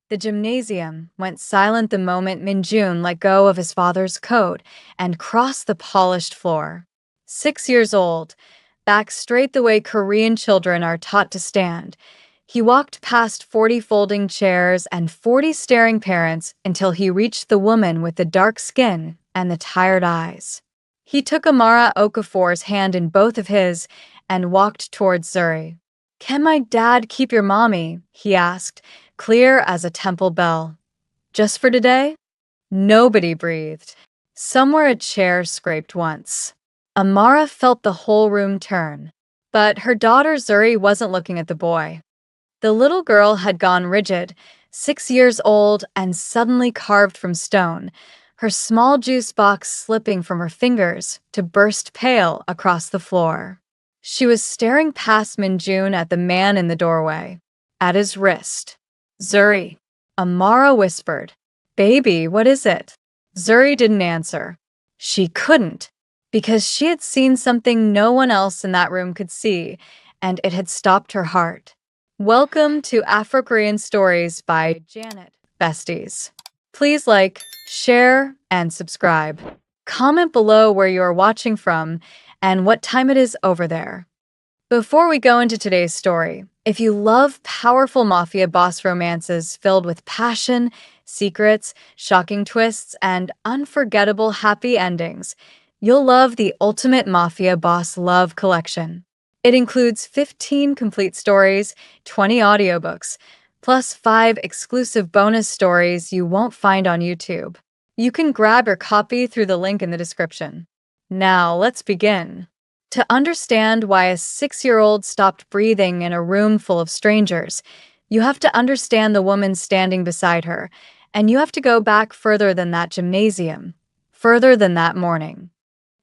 The gymnasium went silent the moment Minjun let go of his father's coat and crossed the polished floor. 6 years old, back straight the way Korean children are taught to stand, he walked past 40 folding chairs and 40 staring parents until he reached the woman with the dark skin and the tired eyes. He took Amara Okafor's hand in both of his and walked towards Zuri. "Can my dad keep your mommy?" he asked, clear as a temple bell. "Just for today?" Nobody breathed. Somewhere a chair scraped once. Amara felt the whole room turn. But her daughter Zuri wasn't looking at the boy. The little girl had gone rigid, 6 years old and suddenly carved from stone, her small juice box slipping from her fingers to burst pale across the floor. She was staring past Minjun at the man in the doorway, at his wrist. "Zuri," Amara whispered. "Baby, what is it?" Zuri didn't answer. She couldn't, because she had seen something no one else in that room could see, and it had stopped her heart. Welcome to Afro-Korean Stories by Janet, besties. Please like, share, and subscribe. Comment below where you are watching from and what time it is over there. Before we go into today's story, if you love powerful mafia boss romances filled with passion, secrets, shocking twists, and unforgettable happy endings, you'll love the Ultimate Mafia Boss Love Collection. It includes 15 complete stories, 20 audiobooks, plus 5 exclusive bonus stories you won't find on YouTube. You can grab your copy through the link in the description. Now, let's begin. To understand why a 6-year-old stopped breathing in a room full of strangers, you have to understand the woman standing beside her, and you have to go back further than that gymnasium, further than that morning.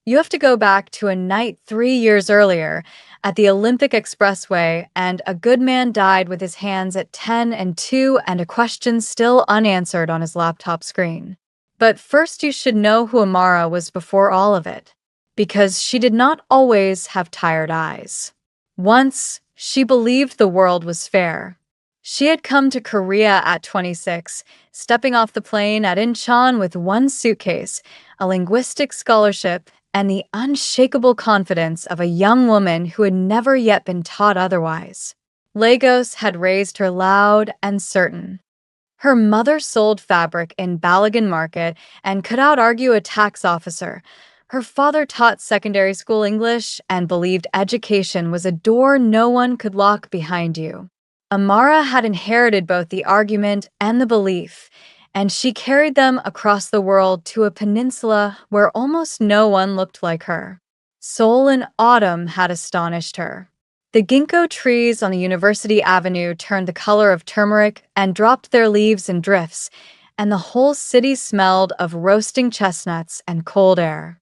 You have to go back to a night 3 years earlier at the Olympic Expressway, and a good man died with his hands at 10 and 2 and a question still unanswered on his laptop screen. But first you should know who Amara was before all of it, because she did not always have tired eyes. Once, she believed the world was fair. She had come to Korea at 26, stepping off the plane at Incheon with one suitcase, a linguistic scholarship, and the unshakable confidence of a young woman who had never yet been taught otherwise. Lagos had raised her loud and certain. Her mother sold fabric in Balagan Market and could out-argue a tax officer. Her father taught secondary school English and believed education was a door no one could lock behind you. Amara had inherited both the argument and the belief, and she carried them across the world to a peninsula where almost no one looked like her. Seoul in autumn had astonished her. The ginkgo trees on the University Avenue turned the color of turmeric and dropped their leaves in drifts, and the whole city smelled of roasting chestnuts and cold air.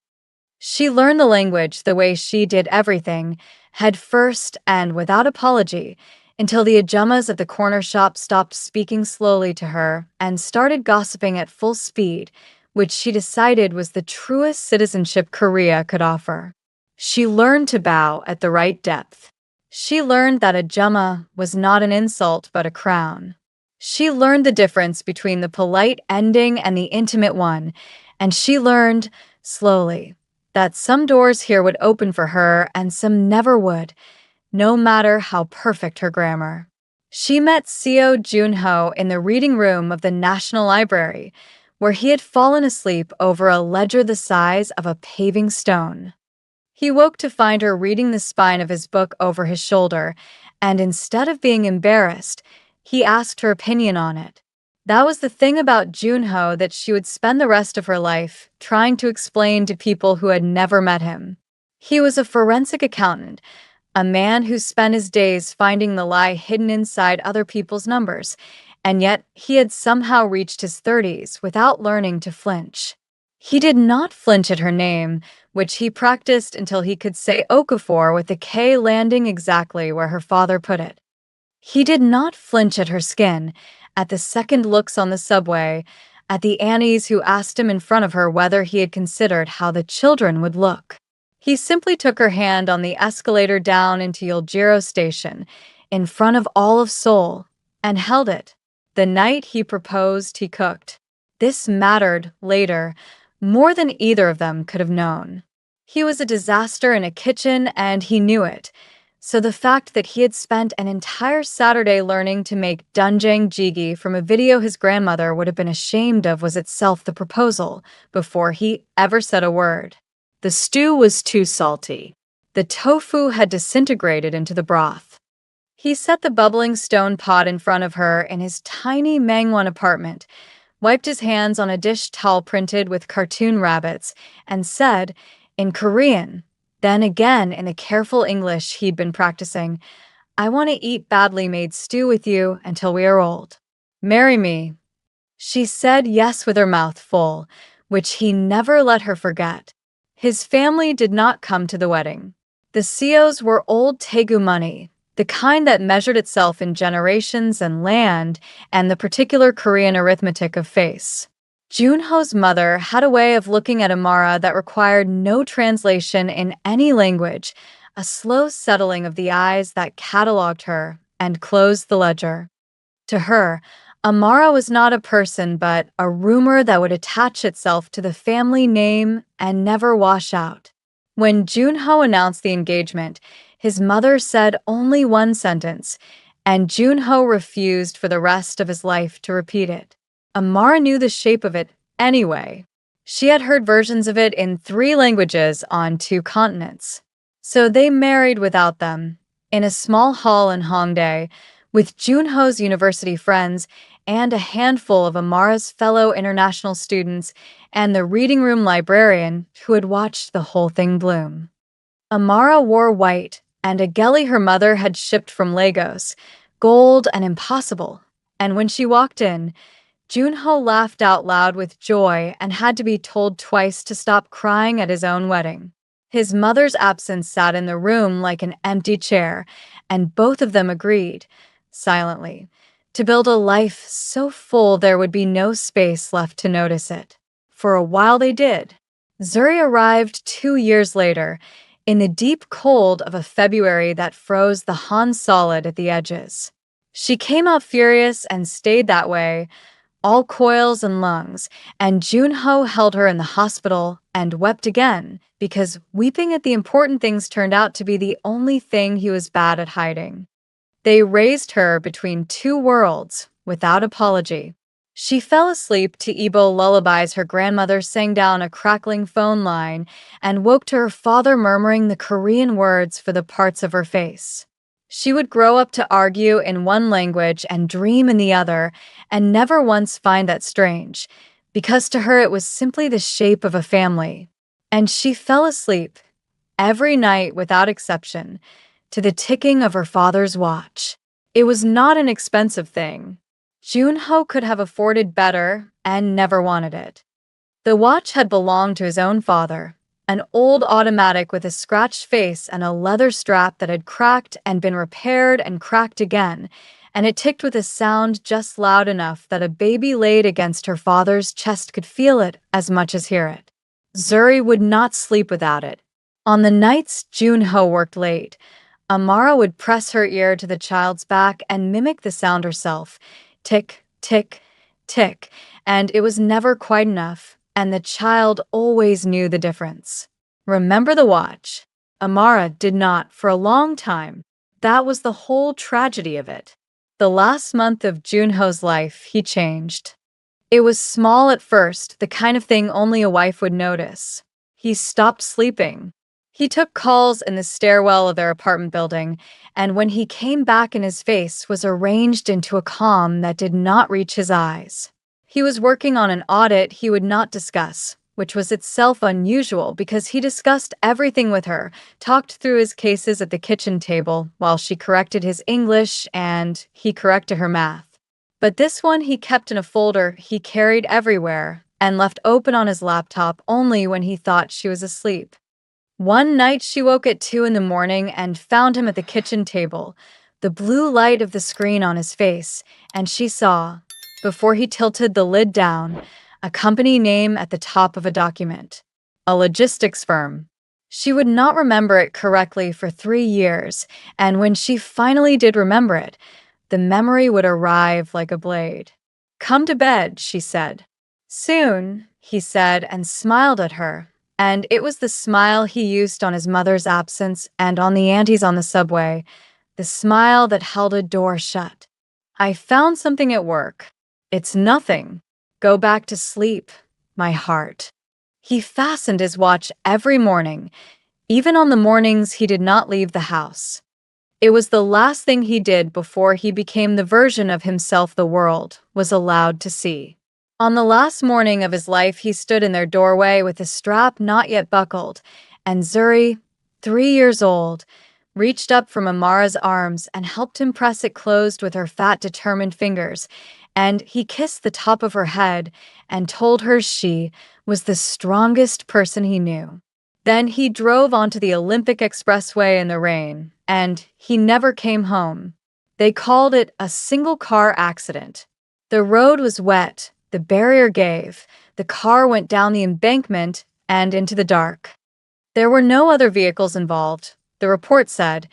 She learned the language the way she did everything, head first and without apology, until the ajumas of the corner shop stopped speaking slowly to her and started gossiping at full speed, which she decided was the truest citizenship Korea could offer. She learned to bow at the right depth. She learned that ajuma was not an insult but a crown. She learned the difference between the polite ending and the intimate one, and she learned, slowly, that some doors here would open for her and some never would, no matter how perfect her grammar. She met Seo Junho in the reading room of the National Library, where he had fallen asleep over a ledger the size of a paving stone. He woke to find her reading the spine of his book over his shoulder, and instead of being embarrassed, he asked her opinion on it. That was the thing about Junho that she would spend the rest of her life trying to explain to people who had never met him. He was a forensic accountant, a man who spent his days finding the lie hidden inside other people's numbers, and yet he had somehow reached his 30s without learning to flinch. He did not flinch at her name, which he practiced until he could say Okafor with the K landing exactly where her father put it. He did not flinch at her skin, at the second looks on the subway, at the Annies who asked him in front of her whether he had considered how the children would look. He simply took her hand on the escalator down into Yeoljiro Station, in front of all of Seoul, and held it. The night he proposed, he cooked. This mattered later more than either of them could have known. He was a disaster in a kitchen, and he knew it. So the fact that he had spent an entire Saturday learning to make doenjang jjigae from a video his grandmother would have been ashamed of was itself the proposal, before he ever said a word. The stew was too salty. The tofu had disintegrated into the broth. He set the bubbling stone pot in front of her in his tiny Mangwon apartment, wiped his hands on a dish towel printed with cartoon rabbits, and said, in Korean, then again in the careful English he'd been practicing, "I want to eat badly made stew with you until we are old. Marry me." She said yes with her mouth full, which he never let her forget. His family did not come to the wedding. The Seos were old Taegu money, the kind that measured itself in generations and land, and the particular Korean arithmetic of face. Junho's mother had a way of looking at Amara that required no translation in any language, a slow settling of the eyes that cataloged her and closed the ledger. To her, Amara was not a person but a rumor that would attach itself to the family name and never wash out. When Junho announced the engagement, his mother said only one sentence, and Junho refused for the rest of his life to repeat it. Amara knew the shape of it anyway. She had heard versions of it in 3 languages on 2 continents. So they married without them, in a small hall in Hongdae, with Junho's university friends and a handful of Amara's fellow international students and the reading room librarian who had watched the whole thing bloom. Amara wore white and a gelly her mother had shipped from Lagos, gold and impossible, and when she walked in, Junho laughed out loud with joy and had to be told twice to stop crying at his own wedding. His mother's absence sat in the room like an empty chair, and both of them agreed, silently, to build a life so full there would be no space left to notice it. For a while they did. Zuri arrived 2 years later, in the deep cold of a February that froze the Han solid at the edges. She came out furious and stayed that way, all coils and lungs, and Junho held her in the hospital and wept again, because weeping at the important things turned out to be the only thing he was bad at hiding. They raised her between 2 worlds, without apology. She fell asleep to Igbo lullabies her grandmother sang down a crackling phone line and woke to her father murmuring the Korean words for the parts of her face. She would grow up to argue in one language and dream in the other, and never once find that strange, because to her it was simply the shape of a family. And she fell asleep, every night without exception, to the ticking of her father's watch. It was not an expensive thing. Junho could have afforded better and never wanted it. The watch had belonged to his own father, an old automatic with a scratched face and a leather strap that had cracked and been repaired and cracked again, and it ticked with a sound just loud enough that a baby laid against her father's chest could feel it as much as hear it. Zuri would not sleep without it. On the nights Junho worked late, Amara would press her ear to the child's back and mimic the sound herself, tick, tick, tick, and it was never quite enough, and the child always knew the difference. Remember the watch? Amara did not for a long time. That was the whole tragedy of it. The last month of Junho's life, he changed. It was small at first, the kind of thing only a wife would notice. He stopped sleeping. He took calls in the stairwell of their apartment building, and when he came back in his face was arranged into a calm that did not reach his eyes. He was working on an audit he would not discuss, which was itself unusual because he discussed everything with her, talked through his cases at the kitchen table while she corrected his English and he corrected her math. But this one he kept in a folder he carried everywhere and left open on his laptop only when he thought she was asleep. One night she woke at 2 in the morning and found him at the kitchen table, the blue light of the screen on his face, and she saw, before he tilted the lid down, a company name at the top of a document. A logistics firm. She would not remember it correctly for 3 years, and when she finally did remember it, the memory would arrive like a blade. "Come to bed," she said. "Soon," he said and smiled at her, and it was the smile he used on his mother's absence and on the aunties on the subway, the smile that held a door shut. "I found something at work. It's nothing. Go back to sleep, my heart." He fastened his watch every morning, even on the mornings he did not leave the house. It was the last thing he did before he became the version of himself the world was allowed to see. On the last morning of his life, he stood in their doorway with his strap not yet buckled, and Zuri, 3 years old, reached up from Amara's arms and helped him press it closed with her fat, determined fingers, and he kissed the top of her head and told her she was the strongest person he knew. Then he drove onto the Olympic Expressway in the rain, and he never came home. They called it a single-car accident. The road was wet, the barrier gave, the car went down the embankment and into the dark. There were no other vehicles involved, the report said.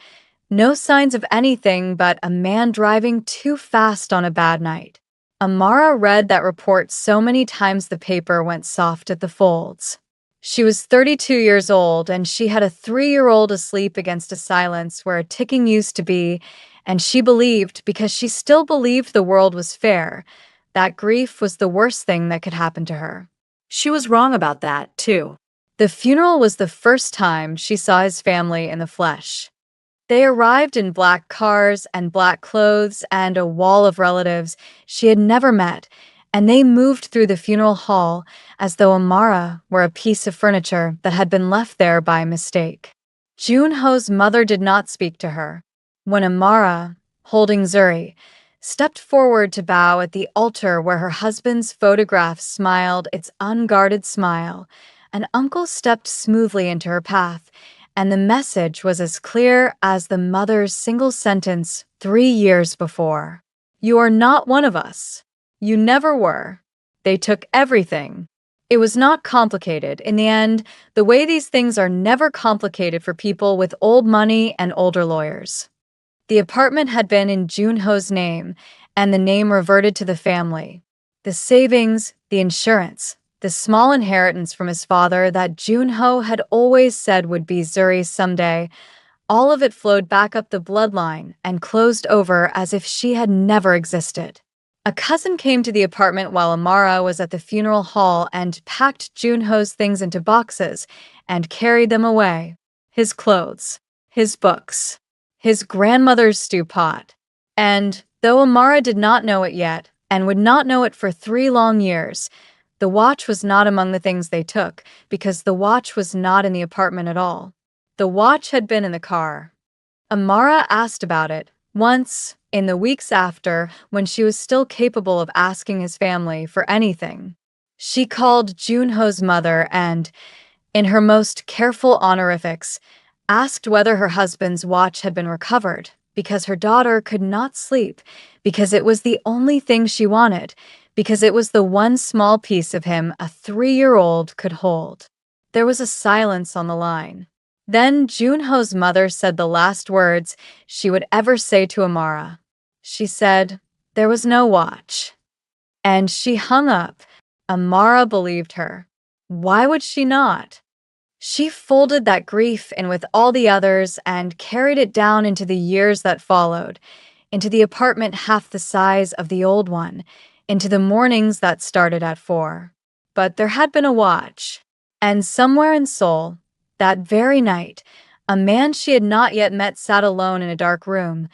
No signs of anything but a man driving too fast on a bad night. Amara read that report so many times the paper went soft at the folds. She was 32 years old, and she had a 3-year-old asleep against a silence where a ticking used to be, and she believed, because she still believed the world was fair, that grief was the worst thing that could happen to her. She was wrong about that, too. The funeral was the first time she saw his family in the flesh. They arrived in black cars and black clothes and a wall of relatives she had never met, and they moved through the funeral hall as though Amara were a piece of furniture that had been left there by mistake. Junho's mother did not speak to her. When Amara, holding Zuri, stepped forward to bow at the altar where her husband's photograph smiled its unguarded smile, an uncle stepped smoothly into her path, and the message was as clear as the mother's single sentence 3 years before. "You are not one of us. You never were. They took everything." It was not complicated. In the end, the way these things are never complicated for people with old money and older lawyers. The apartment had been in Junho's name, and the name reverted to the family. The savings, the insurance, the small inheritance from his father that Junho had always said would be Zuri's someday, all of it flowed back up the bloodline and closed over as if she had never existed. A cousin came to the apartment while Amara was at the funeral hall and packed Junho's things into boxes and carried them away. His clothes, his books, his grandmother's stew pot. And, though Amara did not know it yet, and would not know it for 3 long years, the watch was not among the things they took, because the watch was not in the apartment at all. The watch had been in the car. Amara asked about it, once, in the weeks after, when she was still capable of asking his family for anything. She called Junho's mother and, in her most careful honorifics, asked whether her husband's watch had been recovered, because her daughter could not sleep, because it was the only thing she wanted, because it was the one small piece of him a 3-year-old could hold. There was a silence on the line. Then Junho's mother said the last words she would ever say to Amara. She said, "There was no watch." And she hung up. Amara believed her. Why would she not? She folded that grief in with all the others and carried it down into the years that followed, into the apartment half the size of the old one, into the mornings that started at 4. But there had been a watch. And somewhere in Seoul, that very night, a man she had not yet met sat alone in a dark room,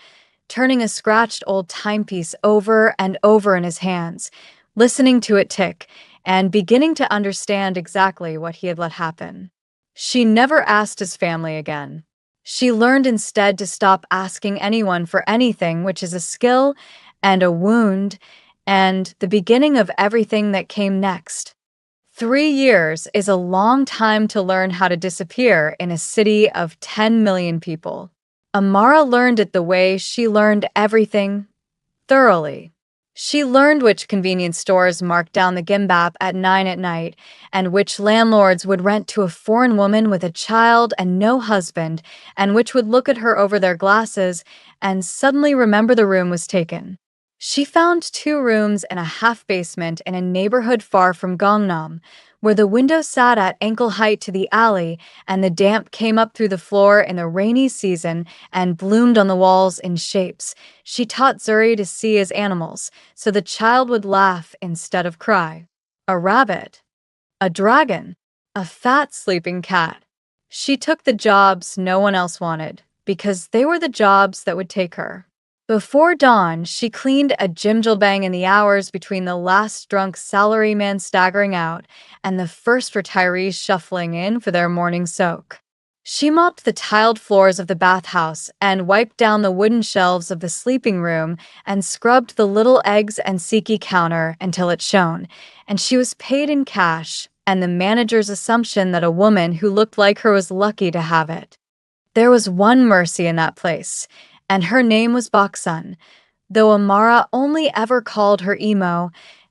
turning a scratched old timepiece over and over in his hands, listening to it tick, and beginning to understand exactly what he had let happen. She never asked his family again. She learned instead to stop asking anyone for anything, which is a skill and a wound and the beginning of everything that came next. 3 years is a long time to learn how to disappear in a city of 10 million people. Amara learned it the way she learned everything, thoroughly. She learned which convenience stores marked down the gimbap at 9 at night, and which landlords would rent to a foreign woman with a child and no husband, and which would look at her over their glasses and suddenly remember the room was taken. She found 2 rooms in a half basement in a neighborhood far from Gangnam, where the window sat at ankle height to the alley, and the damp came up through the floor in the rainy season and bloomed on the walls in shapes she taught Zuri to see as animals, so the child would laugh instead of cry. A rabbit, a dragon, a fat sleeping cat. She took the jobs no one else wanted, because they were the jobs that would take her. Before dawn, she cleaned a jimjilbang in the hours between the last drunk salaryman staggering out and the first retirees shuffling in for their morning soak. She mopped the tiled floors of the bathhouse and wiped down the wooden shelves of the sleeping room and scrubbed the little eggs and siki counter until it shone, and she was paid in cash, and the manager's assumption that a woman who looked like her was lucky to have it. There was one mercy in that place, and her name was Baksun, though Amara only ever called her emo,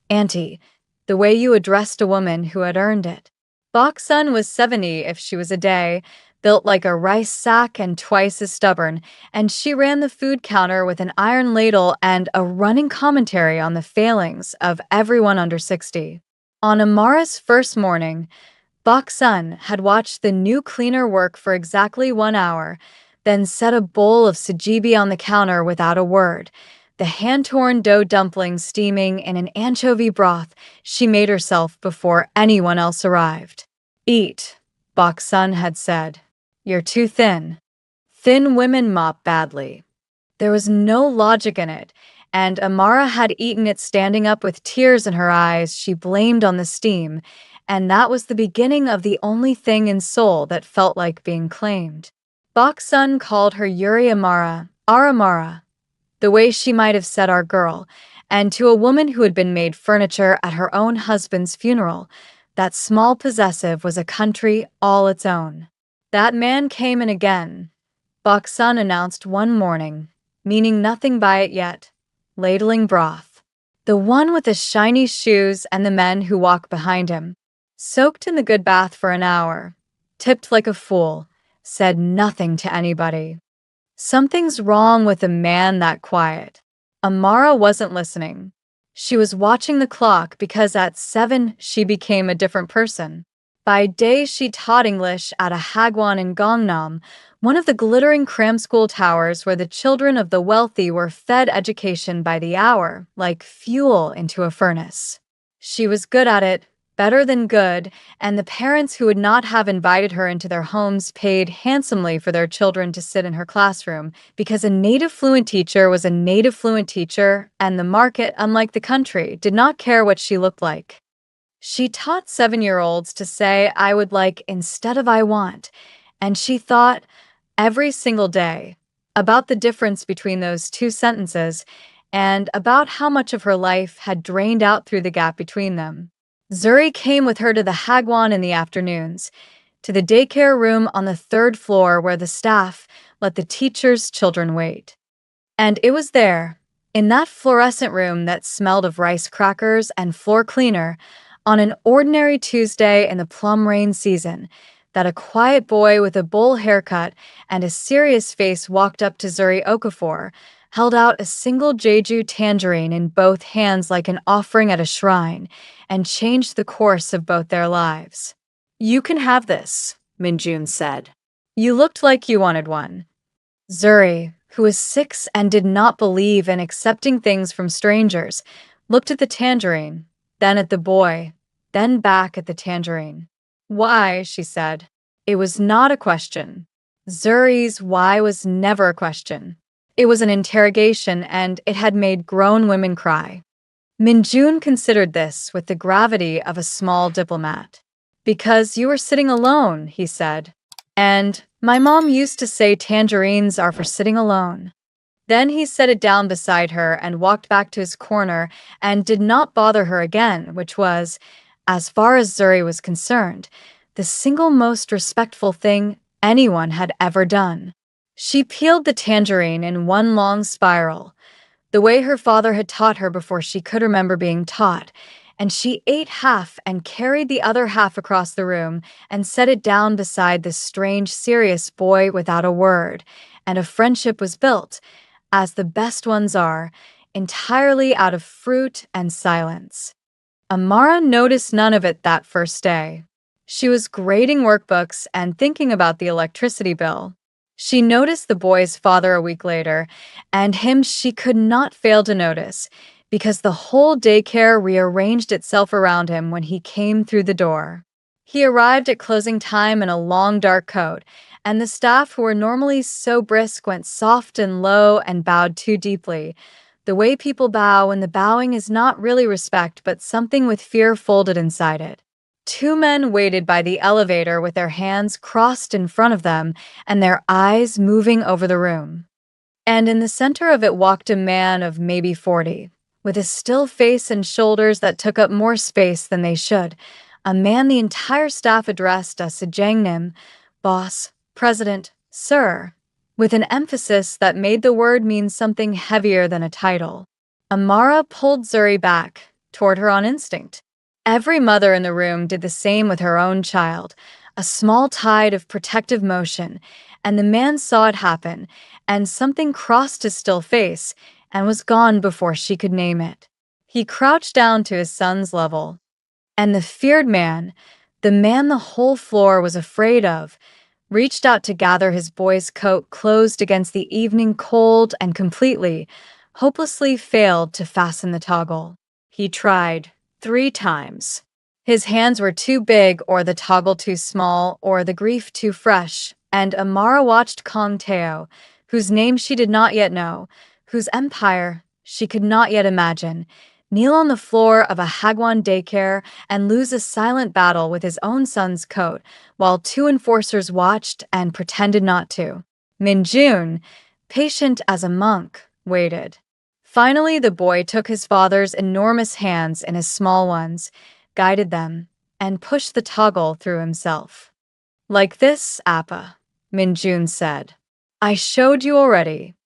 Auntie, the way you addressed a woman who had earned it. Baksun was 70 if she was a day, built like a rice sack and twice as stubborn, and she ran the food counter with an iron ladle and a running commentary on the failings of everyone under 60. On Amara's first morning, Baksun had watched the new cleaner work for exactly 1 hour, then set a bowl of sajibi on the counter without a word, the hand-torn dough dumplings steaming in an anchovy broth she made herself before anyone else arrived. Eat, Baksun had said. You're too thin. Thin women mop badly. There was no logic in it, and Amara had eaten it standing up with tears in her eyes she blamed on the steam, and that was the beginning of the only thing in Seoul that felt like being claimed. Baksun called her Yuri Amara, Aramara, the way she might have said our girl, and to a woman who had been made furniture at her own husband's funeral, that small possessive was a country all its own. That man came in again, Baksun announced one morning, meaning nothing by it yet, ladling broth. The one with the shiny shoes and the men who walk behind him. Soaked in the good bath for an hour, tipped like a fool, said nothing to anybody. Something's wrong with a man that quiet. Amara wasn't listening. She was watching the clock because at 7 she became a different person. By day she taught English at a hagwon in Gangnam, one of the glittering cram school towers where the children of the wealthy were fed education by the hour, like fuel into a furnace. She was good at it, better than good, and the parents who would not have invited her into their homes paid handsomely for their children to sit in her classroom, because a native fluent teacher was a native fluent teacher, and the market, unlike the country, did not care what she looked like. She taught 7-year-olds to say I would like instead of I want, and she thought, every single day, about the difference between those two sentences, and about how much of her life had drained out through the gap between them. Zuri came with her to the hagwon in the afternoons, to the daycare room on the 3rd floor where the staff let the teachers' children wait. And it was there, in that fluorescent room that smelled of rice crackers and floor cleaner, on an ordinary Tuesday in the plum rain season, that a quiet boy with a bowl haircut and a serious face walked up to Zuri Okafor, held out a single Jeju tangerine in both hands like an offering at a shrine, and changed the course of both their lives. You can have this, Minjun said. You looked like you wanted one. Zuri, who was 6 and did not believe in accepting things from strangers, looked at the tangerine, then at the boy, then back at the tangerine. Why, she said. It was not a question. Zuri's why was never a question. It was an interrogation, and it had made grown women cry. Minjun considered this with the gravity of a small diplomat. Because you were sitting alone, he said. And my mom used to say tangerines are for sitting alone. Then he set it down beside her and walked back to his corner and did not bother her again, which was, as far as Zuri was concerned, the single most respectful thing anyone had ever done. She peeled the tangerine in one long spiral, the way her father had taught her before she could remember being taught, and she ate half and carried the other half across the room and set it down beside this strange, serious boy without a word, and a friendship was built, as the best ones are, entirely out of fruit and silence. Amara noticed none of it that first day. She was grading workbooks and thinking about the electricity bill. She noticed the boy's father a week later, and him she could not fail to notice, because the whole daycare rearranged itself around him when he came through the door. He arrived at closing time in a long dark coat, and the staff who were normally so brisk went soft and low and bowed too deeply, the way people bow when the bowing is not really respect but something with fear folded inside it. Two men waited by the elevator with their hands crossed in front of them and their eyes moving over the room. And in the center of it walked a man of maybe 40, with a still face and shoulders that took up more space than they should, a man the entire staff addressed as Sejangnim, boss, president, sir, with an emphasis that made the word mean something heavier than a title. Amara pulled Zuri back, toward her on instinct. Every mother in the room did the same with her own child, a small tide of protective motion, and the man saw it happen, and something crossed his still face and was gone before she could name it. He crouched down to his son's level, and the feared man, the man the whole floor was afraid of, reached out to gather his boy's coat closed against the evening cold and completely, hopelessly failed to fasten the toggle. He tried 3 times. His hands were too big or the toggle too small or the grief too fresh, and Amara watched Kong Teo, whose name she did not yet know, whose empire she could not yet imagine, kneel on the floor of a Hagwon daycare and lose a silent battle with his own son's coat, while 2 enforcers watched and pretended not to. Minjun, patient as a monk, waited. Finally, the boy took his father's enormous hands in his small ones, guided them, and pushed the toggle through himself. "Like this, Appa," Minjun said. "I showed you already."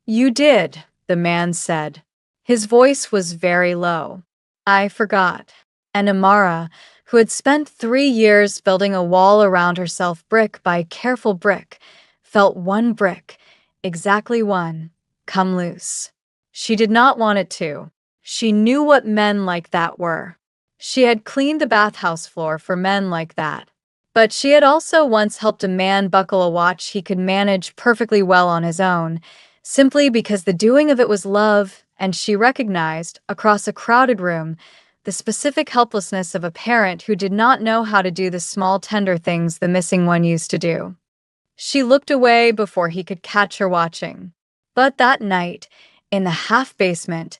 "You did," the man said. His voice was very low. "I forgot." And Amara, who had spent 3 years building a wall around herself brick by careful brick, felt one brick, exactly one, come loose. She did not want it to. She knew what men like that were. She had cleaned the bathhouse floor for men like that. But she had also once helped a man buckle a watch he could manage perfectly well on his own, simply because the doing of it was love, and she recognized, across a crowded room, the specific helplessness of a parent who did not know how to do the small tender things the missing one used to do. She looked away before he could catch her watching. But that night, in the half-basement,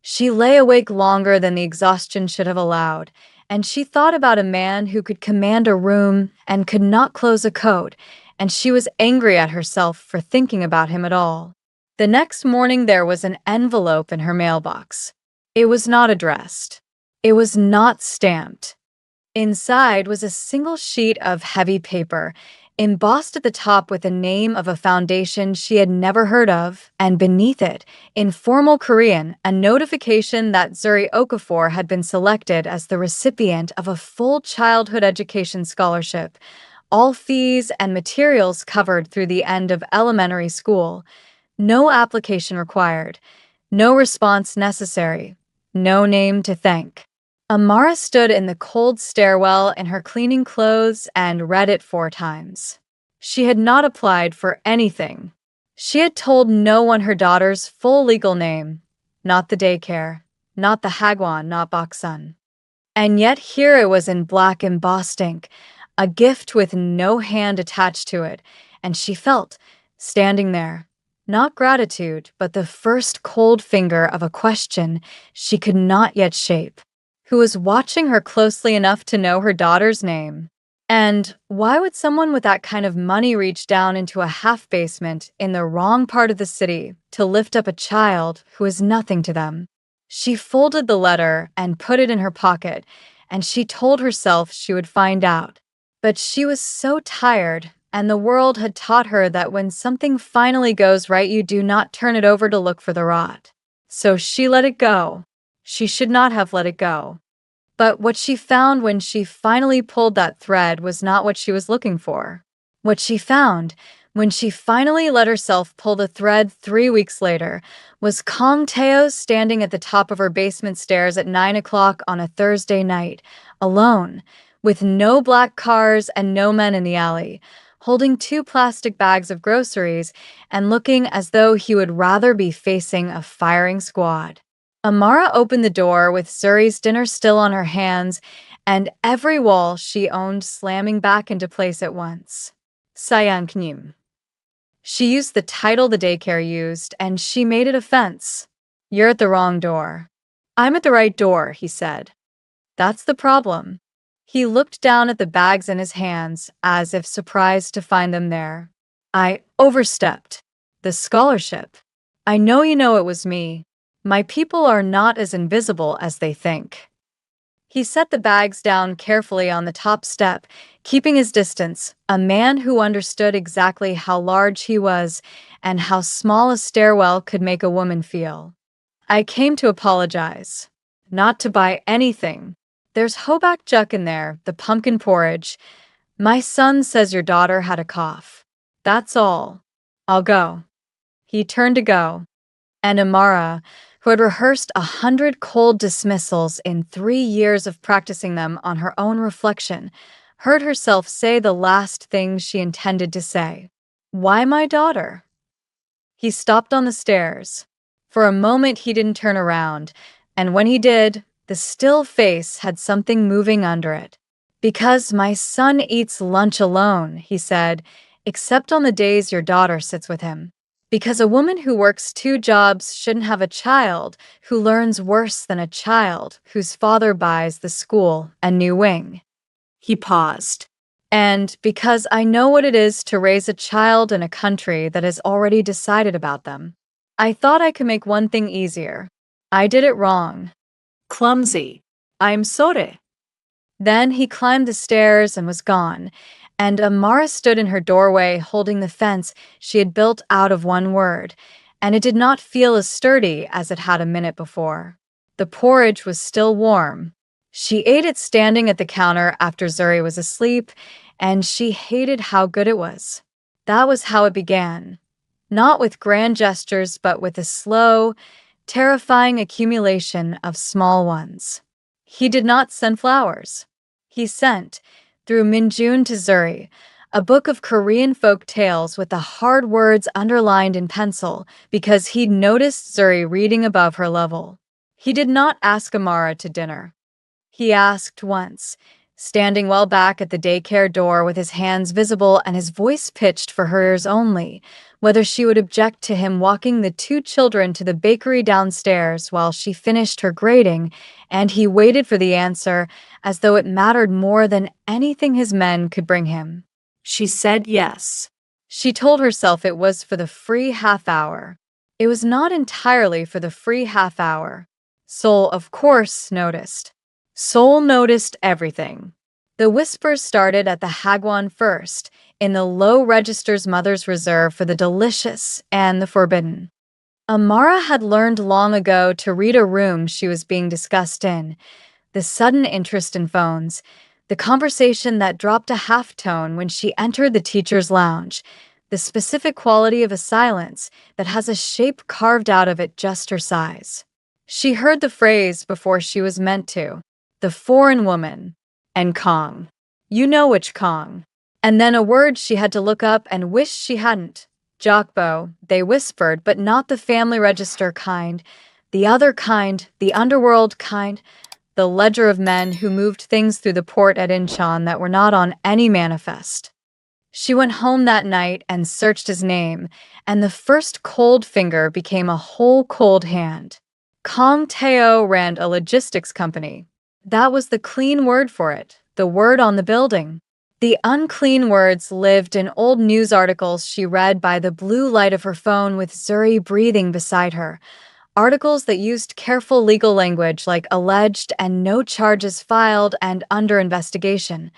she lay awake longer than the exhaustion should have allowed, and she thought about a man who could command a room and could not close a code, and she was angry at herself for thinking about him at all. The next morning there was an envelope in her mailbox. It was not addressed. It was not stamped. Inside was a single sheet of heavy paper, embossed at the top with the name of a foundation she had never heard of, and beneath it, in formal Korean, a notification that Zuri Okafor had been selected as the recipient of a full childhood education scholarship, all fees and materials covered through the end of elementary school, no application required, no response necessary, no name to thank. Amara stood in the cold stairwell in her cleaning clothes and read it 4 times. She had not applied for anything. She had told no one her daughter's full legal name, not the daycare, not the Hagwon, not Boksun. And yet here it was in black embossed ink, a gift with no hand attached to it, and she felt, standing there, not gratitude, but the first cold finger of a question she could not yet shape. Who was watching her closely enough to know her daughter's name? And why would someone with that kind of money reach down into a half-basement in the wrong part of the city to lift up a child who is nothing to them? She folded the letter and put it in her pocket, and she told herself she would find out. But she was so tired, and the world had taught her that when something finally goes right, you do not turn it over to look for the rot. So she let it go. She should not have let it go. But what she found when she finally pulled that thread was not what she was looking for. What she found, when she finally let herself pull the thread 3 weeks later, was Kong Teo standing at the top of her basement stairs at 9 o'clock on a Thursday night, alone, with no black cars and no men in the alley, holding 2 plastic bags of groceries and looking as though he would rather be facing a firing squad. Amara opened the door with Zuri's dinner still on her hands and every wall she owned slamming back into place at once. Sayanknim. She used the title the daycare used, and she made it a fence. You're at the wrong door. I'm at the right door, he said. That's the problem. He looked down at the bags in his hands, as if surprised to find them there. I overstepped. The scholarship. I know you know it was me. My people are not as invisible as they think. He set the bags down carefully on the top step, keeping his distance, a man who understood exactly how large he was and how small a stairwell could make a woman feel. I came to apologize. Not to buy anything. There's hoback juk in there, the pumpkin porridge. My son says your daughter had a cough. That's all. I'll go. He turned to go. And Amara, who had rehearsed 100 cold dismissals in 3 years of practicing them on her own reflection, heard herself say the last thing she intended to say. Why my daughter? He stopped on the stairs. For a moment he didn't turn around, and when he did, the still face had something moving under it. Because my son eats lunch alone, he said, except on the days your daughter sits with him. Because a woman who works 2 jobs shouldn't have a child who learns worse than a child whose father buys the school a new wing. He paused. And because I know what it is to raise a child in a country that has already decided about them, I thought I could make one thing easier. I did it wrong. Clumsy. I'm sorry. Then he climbed the stairs and was gone, and Amara stood in her doorway holding the fence she had built out of one word, and it did not feel as sturdy as it had a minute before. The porridge was still warm. She ate it standing at the counter after Zuri was asleep, and she hated how good it was. That was how it began. Not with grand gestures, but with a slow, terrifying accumulation of small ones. He did not send flowers. He sent, through Minjun to Zuri, a book of Korean folk tales with the hard words underlined in pencil because he'd noticed Zuri reading above her level. He did not ask Amara to dinner. He asked once, standing well back at the daycare door with his hands visible and his voice pitched for her ears only, whether she would object to him walking the 2 children to the bakery downstairs while she finished her grading, and he waited for the answer as though it mattered more than anything his men could bring him. She said yes. She told herself it was for the free half hour. It was not entirely for the free half hour. Sol, of course, noticed. Sol noticed everything. The whispers started at the Hagwon first, in the low register's mother's reserve for the delicious and the forbidden. Amara had learned long ago to read a room she was being discussed in, the sudden interest in phones, the conversation that dropped a half-tone when she entered the teacher's lounge, the specific quality of a silence that has a shape carved out of it just her size. She heard the phrase before she was meant to, the foreign woman, and Kong. You know which Kong. And then a word she had to look up and wished she hadn't. Jokbo, they whispered, but not the family register kind, the other kind, the underworld kind, the ledger of men who moved things through the port at Incheon that were not on any manifest. She went home that night and searched his name, and the first cold finger became a whole cold hand. Kong Teo ran a logistics company. That was the clean word for it, the word on the building. The unclean words lived in old news articles she read by the blue light of her phone with Zuri breathing beside her. Articles that used careful legal language like alleged and no charges filed and under investigation.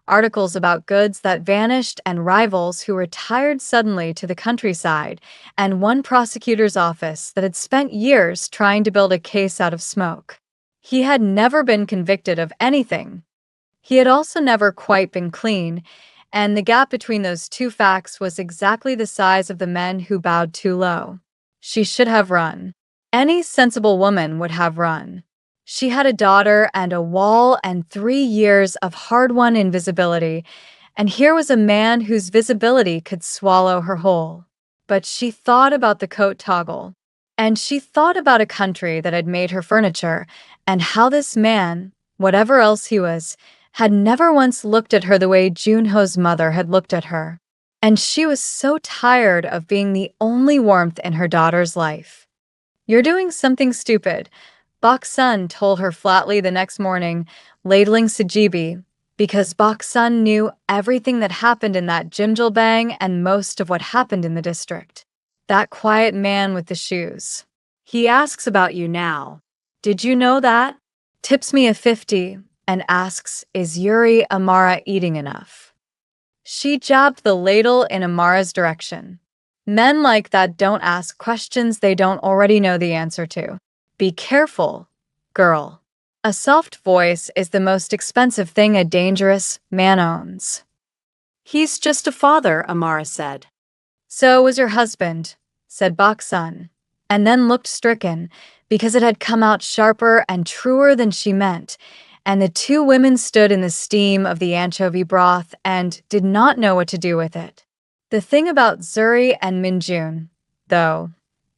articles about goods that vanished and rivals who retired suddenly to the countryside, and one prosecutor's office that had spent years trying to build a case out of smoke. He had never been convicted of anything. He had also never quite been clean, and the gap between those two facts was exactly the size of the men who bowed too low. She should have run. Any sensible woman would have run. She had a daughter and a wall and 3 years of hard-won invisibility, and here was a man whose visibility could swallow her whole. But she thought about the coat toggle, and she thought about a country that had made her furniture, and how this man, whatever else he was, had never once looked at her the way Junho's mother had looked at her. And she was so tired of being the only warmth in her daughter's life. "You're doing something stupid," Bok-sun told her flatly the next morning, ladling sajibi, because Bok-sun knew everything that happened in that Jimjilbang and most of what happened in the district. "That quiet man with the shoes. He asks about you now. Did you know that? Tips me a 50 and asks, is Yuri Amara eating enough?" She jabbed the ladle in Amara's direction. "Men like that don't ask questions they don't already know the answer to. Be careful, girl. A soft voice is the most expensive thing a dangerous man owns." "He's just a father," Amara said. "So was your husband," said Bok-sun, and then looked stricken, because it had come out sharper and truer than she meant, and the two women stood in the steam of the anchovy broth and did not know what to do with it. The thing about Zuri and Minjun, though,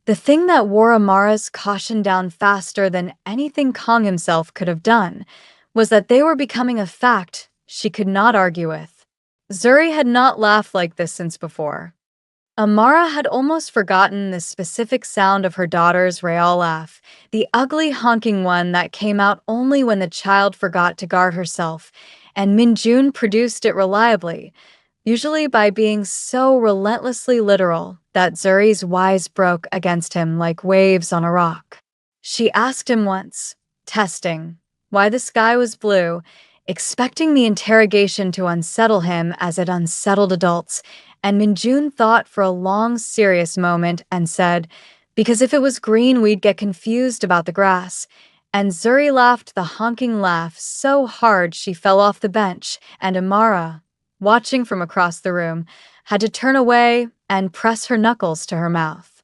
the thing that wore Amara's caution down faster than anything Kong himself could have done, was that they were becoming a fact she could not argue with. Zuri had not laughed like this since before. Amara had almost forgotten the specific sound of her daughter's real laugh, the ugly honking one that came out only when the child forgot to guard herself, and Minjun produced it reliably, usually by being so relentlessly literal that Zuri's whys broke against him like waves on a rock. She asked him once, testing, why the sky was blue, expecting the interrogation to unsettle him as it unsettled adults, and Minjun thought for a long, serious moment and said, "Because if it was green, we'd get confused about the grass." And Zuri laughed the honking laugh so hard she fell off the bench, and Amara, watching from across the room, had to turn away and press her knuckles to her mouth.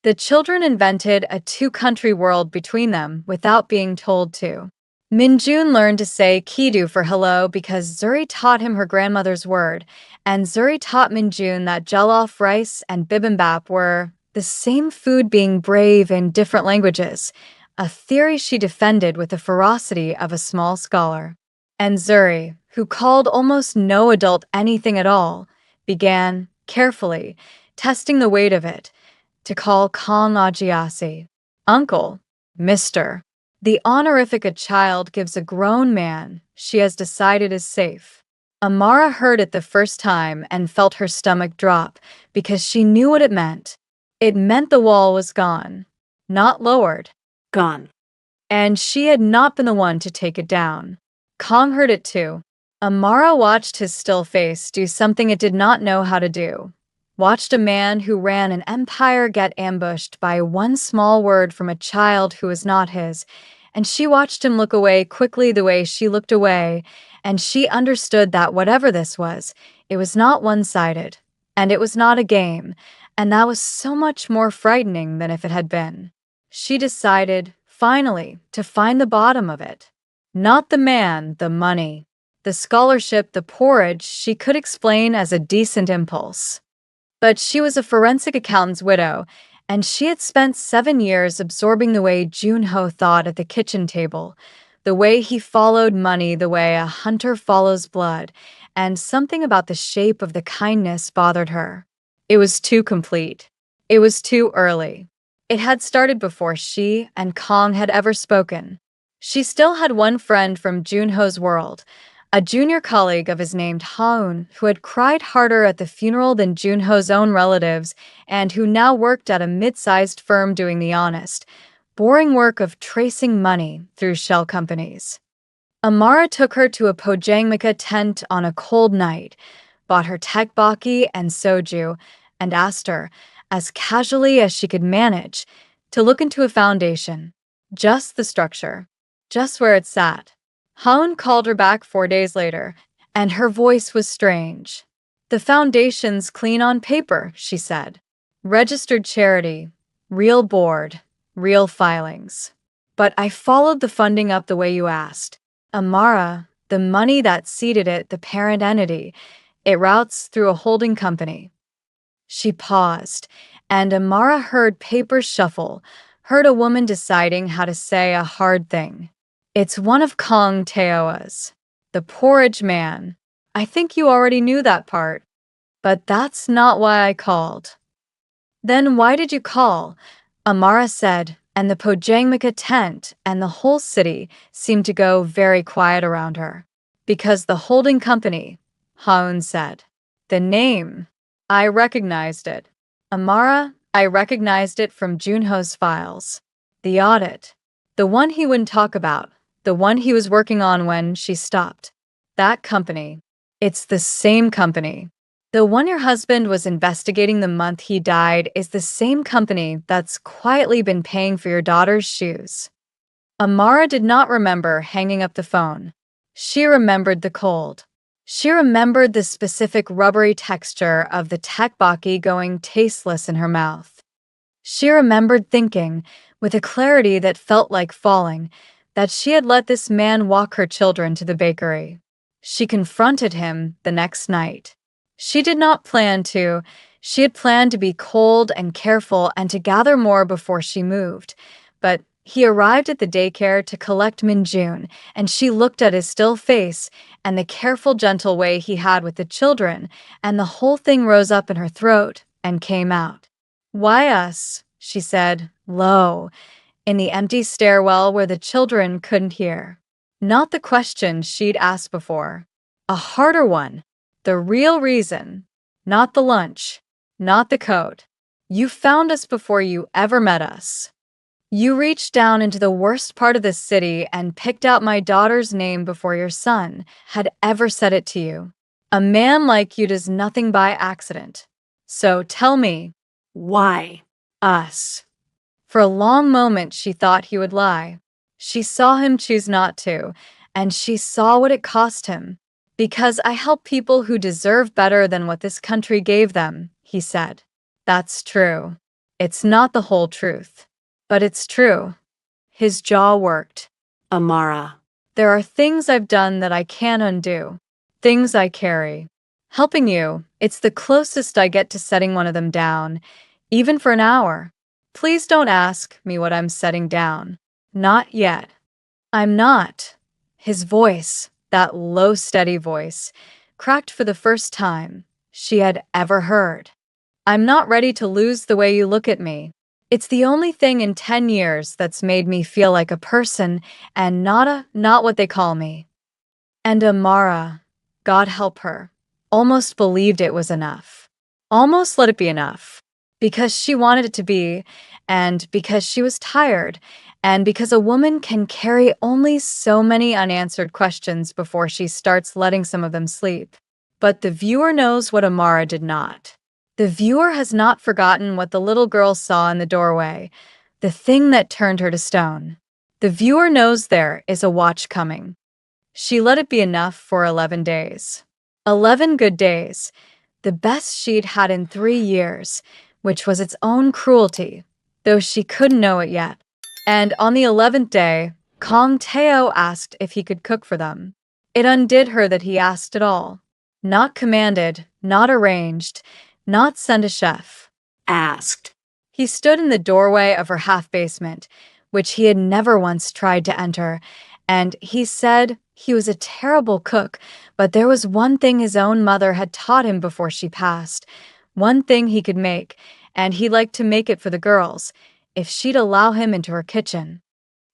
The children invented a two-country world between them without being told to. Minjun learned to say Kidu for hello because Zuri taught him her grandmother's word, and Zuri taught Minjun that jollof rice and bibimbap were the same food being brave in different languages, a theory she defended with the ferocity of a small scholar. And Zuri, who called almost no adult anything at all, began, carefully, testing the weight of it, to call Kong Ajiasi, uncle, Mr. The honorific a child gives a grown man she has decided is safe. Amara heard it the first time and felt her stomach drop because she knew what it meant. It meant the wall was gone, not lowered. Gone. And she had not been the one to take it down. Kong heard it too. Amara watched his still face do something it did not know how to do. Watched a man who ran an empire get ambushed by one small word from a child who was not his, and she watched him look away quickly the way she looked away, and she understood that whatever this was, it was not one-sided, and it was not a game, and that was so much more frightening than if it had been. She decided, finally, to find the bottom of it. Not the man, the money. The scholarship, the porridge, she could explain as a decent impulse. But she was a forensic accountant's widow, and she had spent 7 years absorbing the way Junho thought at the kitchen table, the way he followed money the way a hunter follows blood, and something about the shape of the kindness bothered her. It was too complete. It was too early. It had started before she and Kong had ever spoken. She still had one friend from Junho's world, a junior colleague of his named Haun, who had cried harder at the funeral than Junho's own relatives and who now worked at a mid-sized firm doing the honest, boring work of tracing money through shell companies. Amara took her to a Pojangmika tent on a cold night, bought her tekbaki and soju, and asked her, as casually as she could manage, to look into a foundation. Just the structure. Just where it sat. Haun called her back 4 days later, and her voice was strange. The foundation's clean on paper, she said. Registered charity. Real board. Real filings. But I followed the funding up the way you asked. Amara, the money that seeded it, the parent entity, it routes through a holding company. She paused, and Amara heard papers shuffle, heard a woman deciding how to say a hard thing. It's one of Kong Teoa's. The porridge man. I think you already knew that part. But that's not why I called. Then why did you call? Amara said, and the Pojangmika tent and the whole city seemed to go very quiet around her. Because the holding company, Haun said. The name. I recognized it. Amara, I recognized it from Junho's files. The audit. The one he wouldn't talk about. The one he was working on when she stopped. That company. It's the same company. The one your husband was investigating the month he died is the same company that's quietly been paying for your daughter's shoes. Amara did not remember hanging up the phone. She remembered the cold. She remembered the specific rubbery texture of the tekbaki going tasteless in her mouth. She remembered thinking, with a clarity that felt like falling, that she had let this man walk her children to the bakery. She confronted him the next night. She did not plan to. She had planned to be cold and careful and to gather more before she moved. But he arrived at the daycare to collect Minjun, and she looked at his still face and the careful, gentle way he had with the children, and the whole thing rose up in her throat and came out. Why us? She said, low, in the empty stairwell where the children couldn't hear. Not the question she'd asked before. A harder one. The real reason. Not the lunch. Not the coat. You found us before you ever met us. You reached down into the worst part of the city and picked out my daughter's name before your son had ever said it to you. A man like you does nothing by accident. So tell me, Why? us. For a long moment she thought he would lie. She saw him choose not to, and she saw what it cost him. Because I help people who deserve better than what this country gave them, he said. That's true. It's not the whole truth. But it's true. His jaw worked. Amara. There are things I've done that I can't undo. Things I carry. Helping you, it's the closest I get to setting one of them down, even for an hour. Please don't ask me what I'm setting down. Not yet. I'm not. His voice, that low, steady voice, cracked for the first time she had ever heard. I'm not ready to lose the way you look at me. It's the only thing in 10 years that's made me feel like a person and not what they call me. And Amara, God help her, almost believed it was enough. Almost let it be enough. Because she wanted it to be, and because she was tired, and because a woman can carry only so many unanswered questions before she starts letting some of them sleep. But the viewer knows what Amara did not. The viewer has not forgotten what the little girl saw in the doorway, the thing that turned her to stone. The viewer knows there is a watch coming. She let it be enough for 11 days. 11 good days, the best she'd had in 3 years, which was its own cruelty, though she couldn't know it yet. And on the 11th day, Kong Teo asked if he could cook for them. It undid her that he asked at all. Not commanded, not arranged, not send a chef. Asked. He stood in the doorway of her half-basement, which he had never once tried to enter, and he said he was a terrible cook, but there was one thing his own mother had taught him before she passed, one thing he could make, and he liked to make it for the girls, if she'd allow him into her kitchen.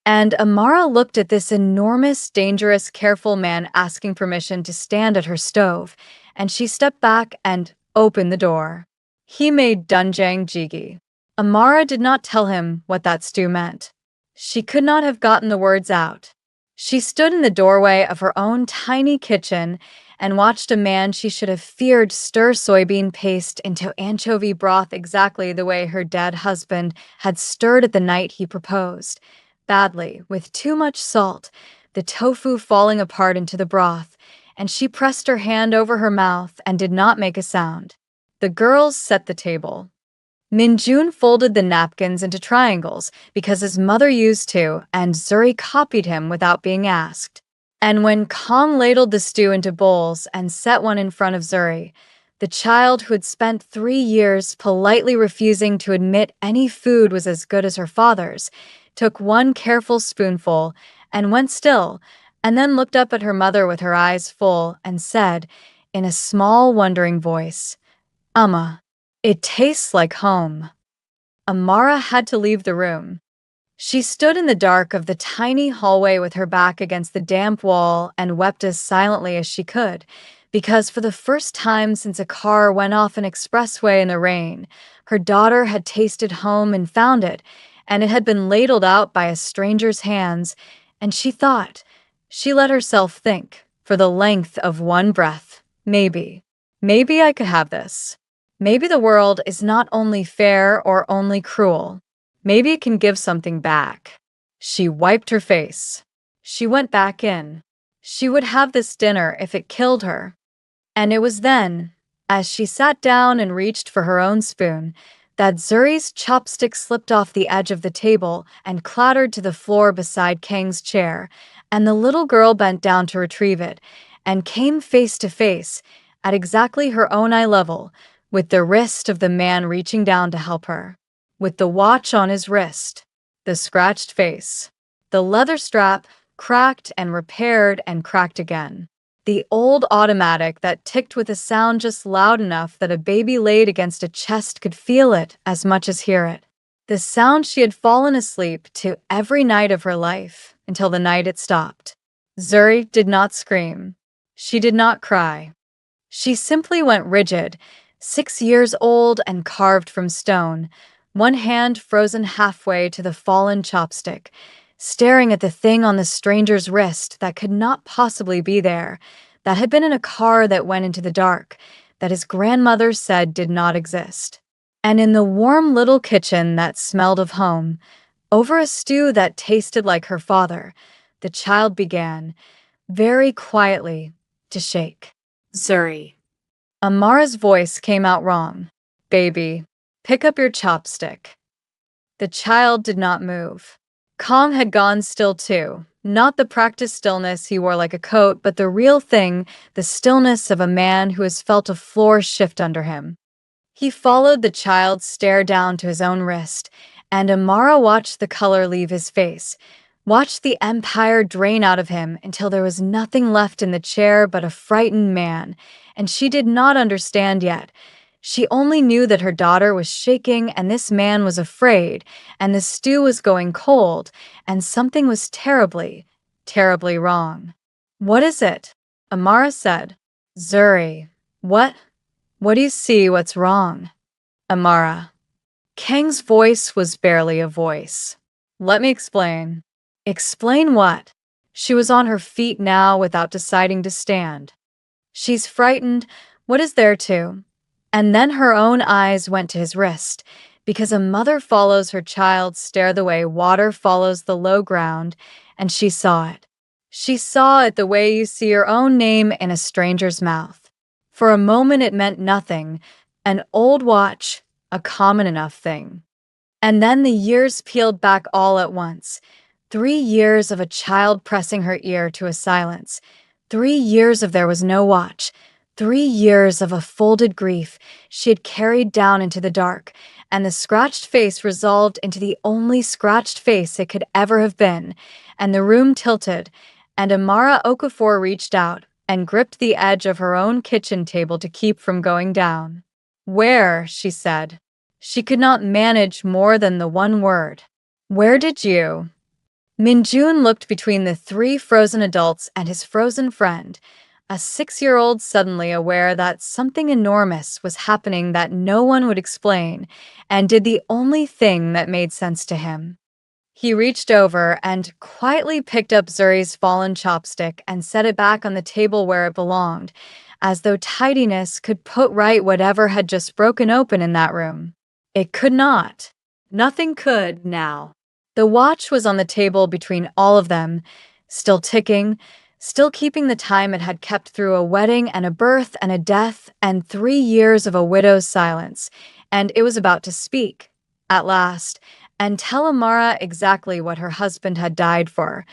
And Amara looked at this enormous, dangerous, careful man asking permission to stand at her stove, and she stepped back and opened the door. He made doenjang jjigae. Amara did not tell him what that stew meant. She could not have gotten the words out. She stood in the doorway of her own tiny kitchen and watched a man she should have feared stir soybean paste into anchovy broth exactly the way her dead husband had stirred it the night he proposed. Badly, with too much salt, the tofu falling apart into the broth, and she pressed her hand over her mouth and did not make a sound. The girls set the table. Minjun folded the napkins into triangles because his mother used to, and Zuri copied him without being asked. And when Kong ladled the stew into bowls and set one in front of Zuri, the child who had spent 3 years politely refusing to admit any food was as good as her father's, took one careful spoonful and went still, and then looked up at her mother with her eyes full and said, in a small, wondering voice, "Amma, it tastes like home." Amara had to leave the room. She stood in the dark of the tiny hallway with her back against the damp wall and wept as silently as she could, because for the first time since a car went off an expressway in the rain, her daughter had tasted home and found it, and it had been ladled out by a stranger's hands, and she thought, she let herself think, for the length of one breath, maybe I could have this. Maybe the world is not only fair or only cruel. Maybe it can give something back. She wiped her face. She went back in. She would have this dinner if it killed her. And it was then, as she sat down and reached for her own spoon, that Zuri's chopstick slipped off the edge of the table and clattered to the floor beside Kang's chair, and the little girl bent down to retrieve it, and came face to face, at exactly her own eye level, with the wrist of the man reaching down to help her, with the watch on his wrist, the scratched face, the leather strap cracked and repaired and cracked again, the old automatic that ticked with a sound just loud enough that a baby laid against a chest could feel it as much as hear it, the sound she had fallen asleep to every night of her life until the night it stopped. Zuri did not scream. She did not cry. She simply went rigid, 6 years old and carved from stone, one hand frozen halfway to the fallen chopstick, staring at the thing on the stranger's wrist that could not possibly be there, that had been in a car that went into the dark, that his grandmother said did not exist. And in the warm little kitchen that smelled of home, over a stew that tasted like her father, the child began, very quietly, to shake. Zuri. Amara's voice came out wrong. "Baby, pick up your chopstick." The child did not move. Kong had gone still too, not the practiced stillness he wore like a coat, but the real thing, the stillness of a man who has felt a floor shift under him. He followed the child's stare down to his own wrist, and Amara watched the color leave his face, watched the empire drain out of him until there was nothing left in the chair but a frightened man, and she did not understand yet. She only knew that her daughter was shaking and this man was afraid, and the stew was going cold, and something was terribly, terribly wrong. "What is it?" Amara said. "Zuri, what do you see what's wrong?" Amara. Kang's voice was barely a voice. "Let me explain." Explain what? She was on her feet now without deciding to stand. "She's frightened. What is there to?" And then her own eyes went to his wrist, because a mother follows her child's stare the way water follows the low ground, and she saw it. She saw it the way you see your own name in a stranger's mouth. For a moment it meant nothing, an old watch, a common enough thing. And then the years peeled back all at once. 3 years of a child pressing her ear to a silence. 3 years of there was no watch. 3 years of a folded grief she had carried down into the dark, and the scratched face resolved into the only scratched face it could ever have been, and the room tilted, and Amara Okafor reached out and gripped the edge of her own kitchen table to keep from going down. "Where?" she said. She could not manage more than the one word. "Where did you?" Minjun looked between the three frozen adults and his frozen friend, a 6-year-old suddenly aware that something enormous was happening that no one would explain, and did the only thing that made sense to him. He reached over and quietly picked up Zuri's fallen chopstick and set it back on the table where it belonged, as though tidiness could put right whatever had just broken open in that room. It could not. Nothing could now. The watch was on the table between all of them, still ticking, still keeping the time it had kept through a wedding and a birth and a death and 3 years of a widow's silence, and it was about to speak, at last, and tell Amara exactly what her husband had died for,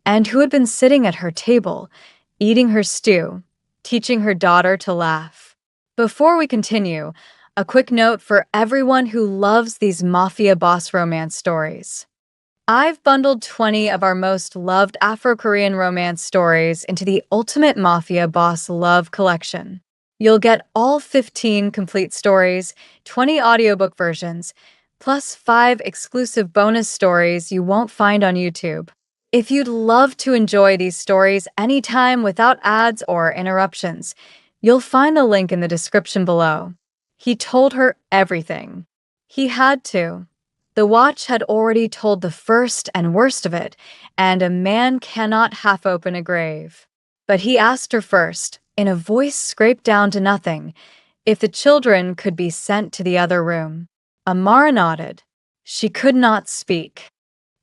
and who had been sitting at her table, eating her stew, teaching her daughter to laugh. Before we continue, a quick note for everyone who loves these mafia boss romance stories. I've bundled 20 of our most loved Afro-Korean romance stories into the Ultimate Mafia Boss Love Collection. You'll get all 15 complete stories, 20 audiobook versions, plus 5 exclusive bonus stories you won't find on YouTube. If you'd love to enjoy these stories anytime without ads or interruptions, you'll find the link in the description below. He told her everything. He had to. The watch had already told the first and worst of it, and a man cannot half open a grave. But he asked her first, in a voice scraped down to nothing, if the children could be sent to the other room. Amara nodded. She could not speak.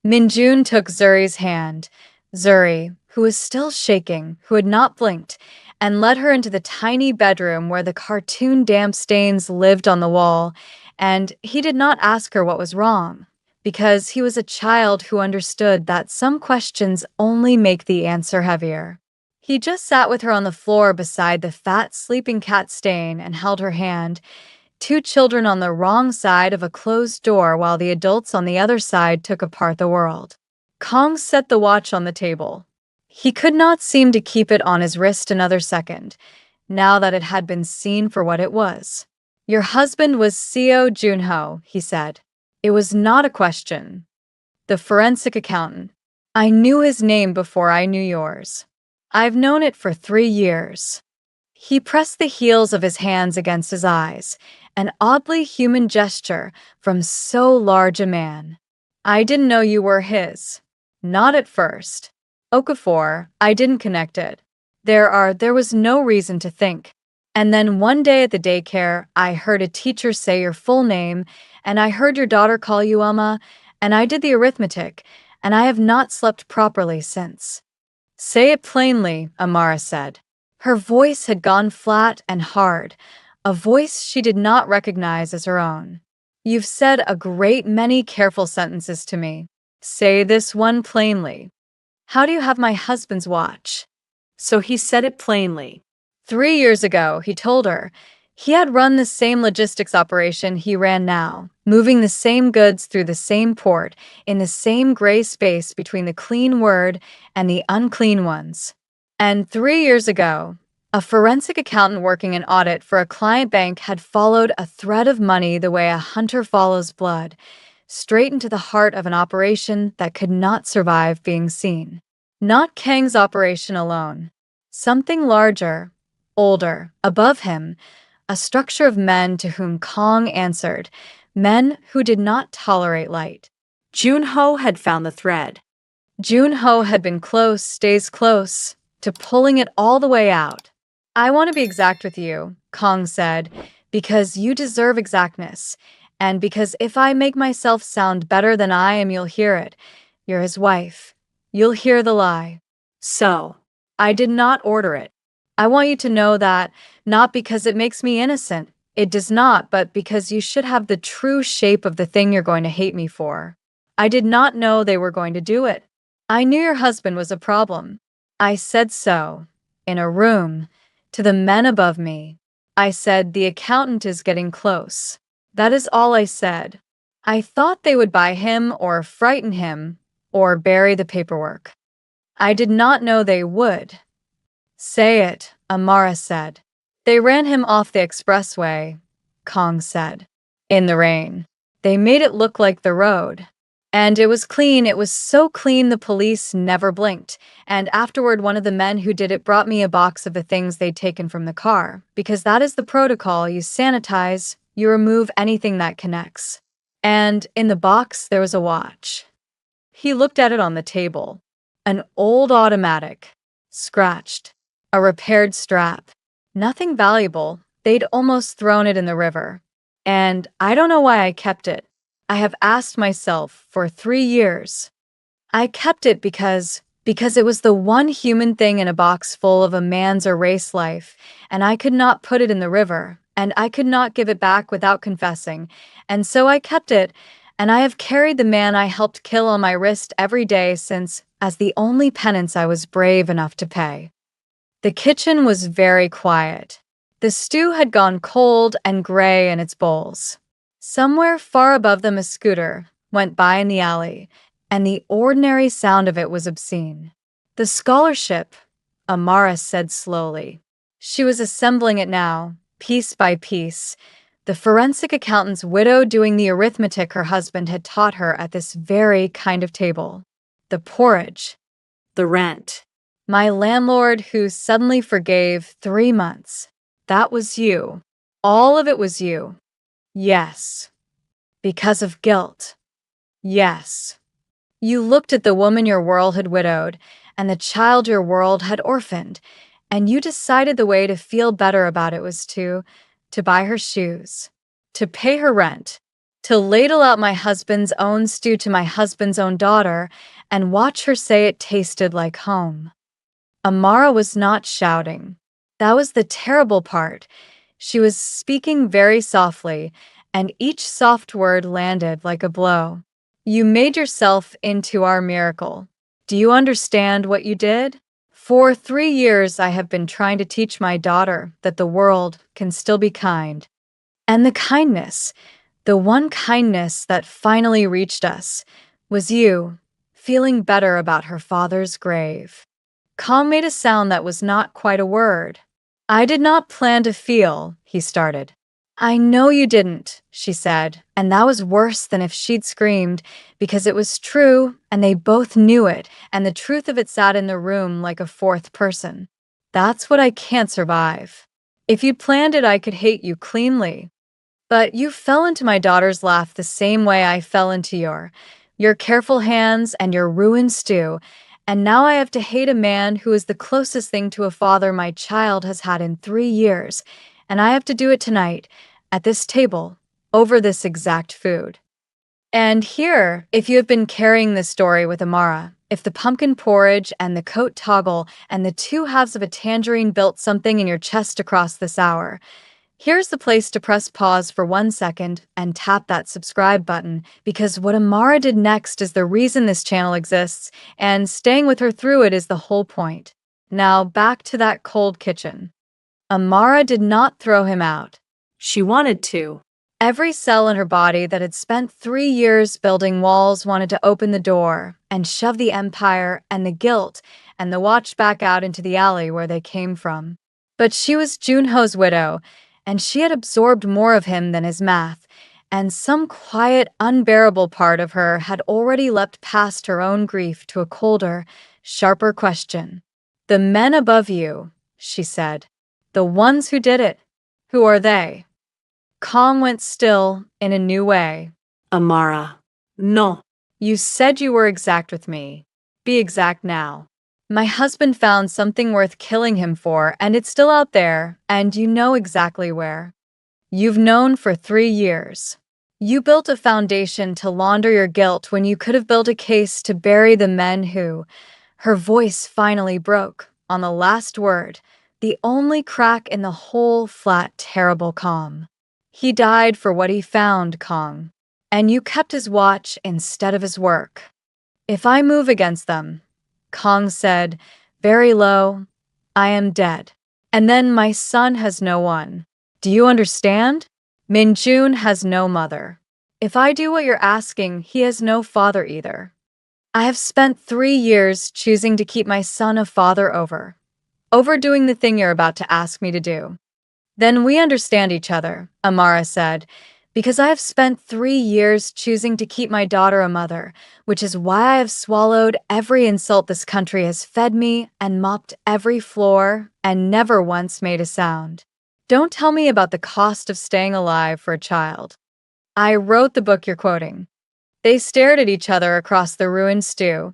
Minjun took Zuri's hand, Zuri, who was still shaking, who had not blinked, and led her into the tiny bedroom where the cartoon damp stains lived on the wall, and he did not ask her what was wrong, because he was a child who understood that some questions only make the answer heavier. He just sat with her on the floor beside the fat sleeping cat stain and held her hand, two children on the wrong side of a closed door while the adults on the other side took apart the world. Kong set the watch on the table. He could not seem to keep it on his wrist another second, now that it had been seen for what it was. Your husband was Seo Junho, he said. It was not a question. The forensic accountant. I knew his name before I knew yours. I've known it for 3 years. He pressed the heels of his hands against his eyes, an oddly human gesture from so large a man. I didn't know you were his. Not at first. Okafor, I didn't connect it. There was no reason to think. And then one day at the daycare, I heard a teacher say your full name, and I heard your daughter call you Amma, and I did the arithmetic, and I have not slept properly since. Say it plainly, Amara said. Her voice had gone flat and hard, a voice she did not recognize as her own. You've said a great many careful sentences to me. Say this one plainly. How do you have my husband's watch? So he said it plainly. 3 years ago, he told her, he had run the same logistics operation he ran now, moving the same goods through the same port, in the same gray space between the clean word and the unclean ones. And 3 years ago, a forensic accountant working an audit for a client bank had followed a thread of money the way a hunter follows blood, straight into the heart of an operation that could not survive being seen. Not Kang's operation alone. Something larger, older, above him, a structure of men to whom Kong answered, men who did not tolerate light. Junho had found the thread. Junho had been close, stays close, to pulling it all the way out. I want to be exact with you, Kong said, because you deserve exactness, and because if I make myself sound better than I am, you'll hear it. You're his wife. You'll hear the lie. So, I did not order it. I want you to know that, not because it makes me innocent. It does not, but because you should have the true shape of the thing you're going to hate me for. I did not know they were going to do it. I knew your husband was a problem. I said so, in a room, to the men above me. I said, the accountant is getting close. That is all I said. I thought they would buy him or frighten him or bury the paperwork. I did not know they would. Say it, Amara said. They ran him off the expressway, Kong said. In the rain. They made it look like the road. And it was clean, it was so clean the police never blinked, and afterward one of the men who did it brought me a box of the things they'd taken from the car, because that is the protocol, you sanitize, you remove anything that connects. And in the box there was a watch. He looked at it on the table. An old automatic. Scratched. A repaired strap. Nothing valuable. They'd almost thrown it in the river. And I don't know why I kept it. I have asked myself for 3 years. I kept it because it was the one human thing in a box full of a man's erased life, and I could not put it in the river, and I could not give it back without confessing, and so I kept it, and I have carried the man I helped kill on my wrist every day since, as the only penance I was brave enough to pay. The kitchen was very quiet. The stew had gone cold and gray in its bowls. Somewhere far above them a scooter went by in the alley, and the ordinary sound of it was obscene. The scholarship, Amara said slowly. She was assembling it now, piece by piece, the forensic accountant's widow doing the arithmetic her husband had taught her at this very kind of table. The porridge. The rent. My landlord who suddenly forgave 3 months. That was you. All of it was you. Yes. Because of guilt. Yes. You looked at the woman your world had widowed and the child your world had orphaned, and you decided the way to feel better about it was to buy her shoes, to pay her rent, to ladle out my husband's own stew to my husband's own daughter and watch her say it tasted like home. Amara was not shouting. That was the terrible part. She was speaking very softly, and each soft word landed like a blow. You made yourself into our miracle. Do you understand what you did? For 3 years I have been trying to teach my daughter that the world can still be kind. And the kindness, the one kindness that finally reached us, was you, feeling better about her father's grave. Kong made a sound that was not quite a word. I did not plan to feel, he started. I know you didn't, she said, and that was worse than if she'd screamed, because it was true, and they both knew it, and the truth of it sat in the room like a fourth person. That's what I can't survive. If you'd planned it, I could hate you cleanly. But you fell into my daughter's lap the same way I fell into your careful hands and your ruined stew, and now I have to hate a man who is the closest thing to a father my child has had in 3 years, and I have to do it tonight, at this table, over this exact food. And here, if you have been carrying this story with Amara, if the pumpkin porridge and the coat toggle and the two halves of a tangerine built something in your chest across this hour, here's the place to press pause for 1 second and tap that subscribe button, because what Amara did next is the reason this channel exists, and staying with her through it is the whole point. Now back to that cold kitchen. Amara did not throw him out. She wanted to. Every cell in her body that had spent 3 years building walls wanted to open the door and shove the empire and the guilt and the watch back out into the alley where they came from. But she was Junho's widow, and she had absorbed more of him than his math, and some quiet, unbearable part of her had already leapt past her own grief to a colder, sharper question. The men above you, she said. The ones who did it. Who are they? Kong went still in a new way. Amara. No. You said you were exact with me. Be exact now. My husband found something worth killing him for, and it's still out there, and you know exactly where. You've known for 3 years. You built a foundation to launder your guilt when you could have built a case to bury the men who... Her voice finally broke on the last word, the only crack in the whole flat, terrible calm. He died for what he found, Kong. And you kept his watch instead of his work. If I move against them, Kong said, very low, I am dead. And then my son has no one. Do you understand? Minjun has no mother. If I do what you're asking, he has no father either. I have spent 3 years choosing to keep my son a father over doing the thing you're about to ask me to do. Then we understand each other, Amara said, because I have spent 3 years choosing to keep my daughter a mother, which is why I have swallowed every insult this country has fed me and mopped every floor and never once made a sound. Don't tell me about the cost of staying alive for a child. I wrote the book you're quoting. They stared at each other across the ruined stew.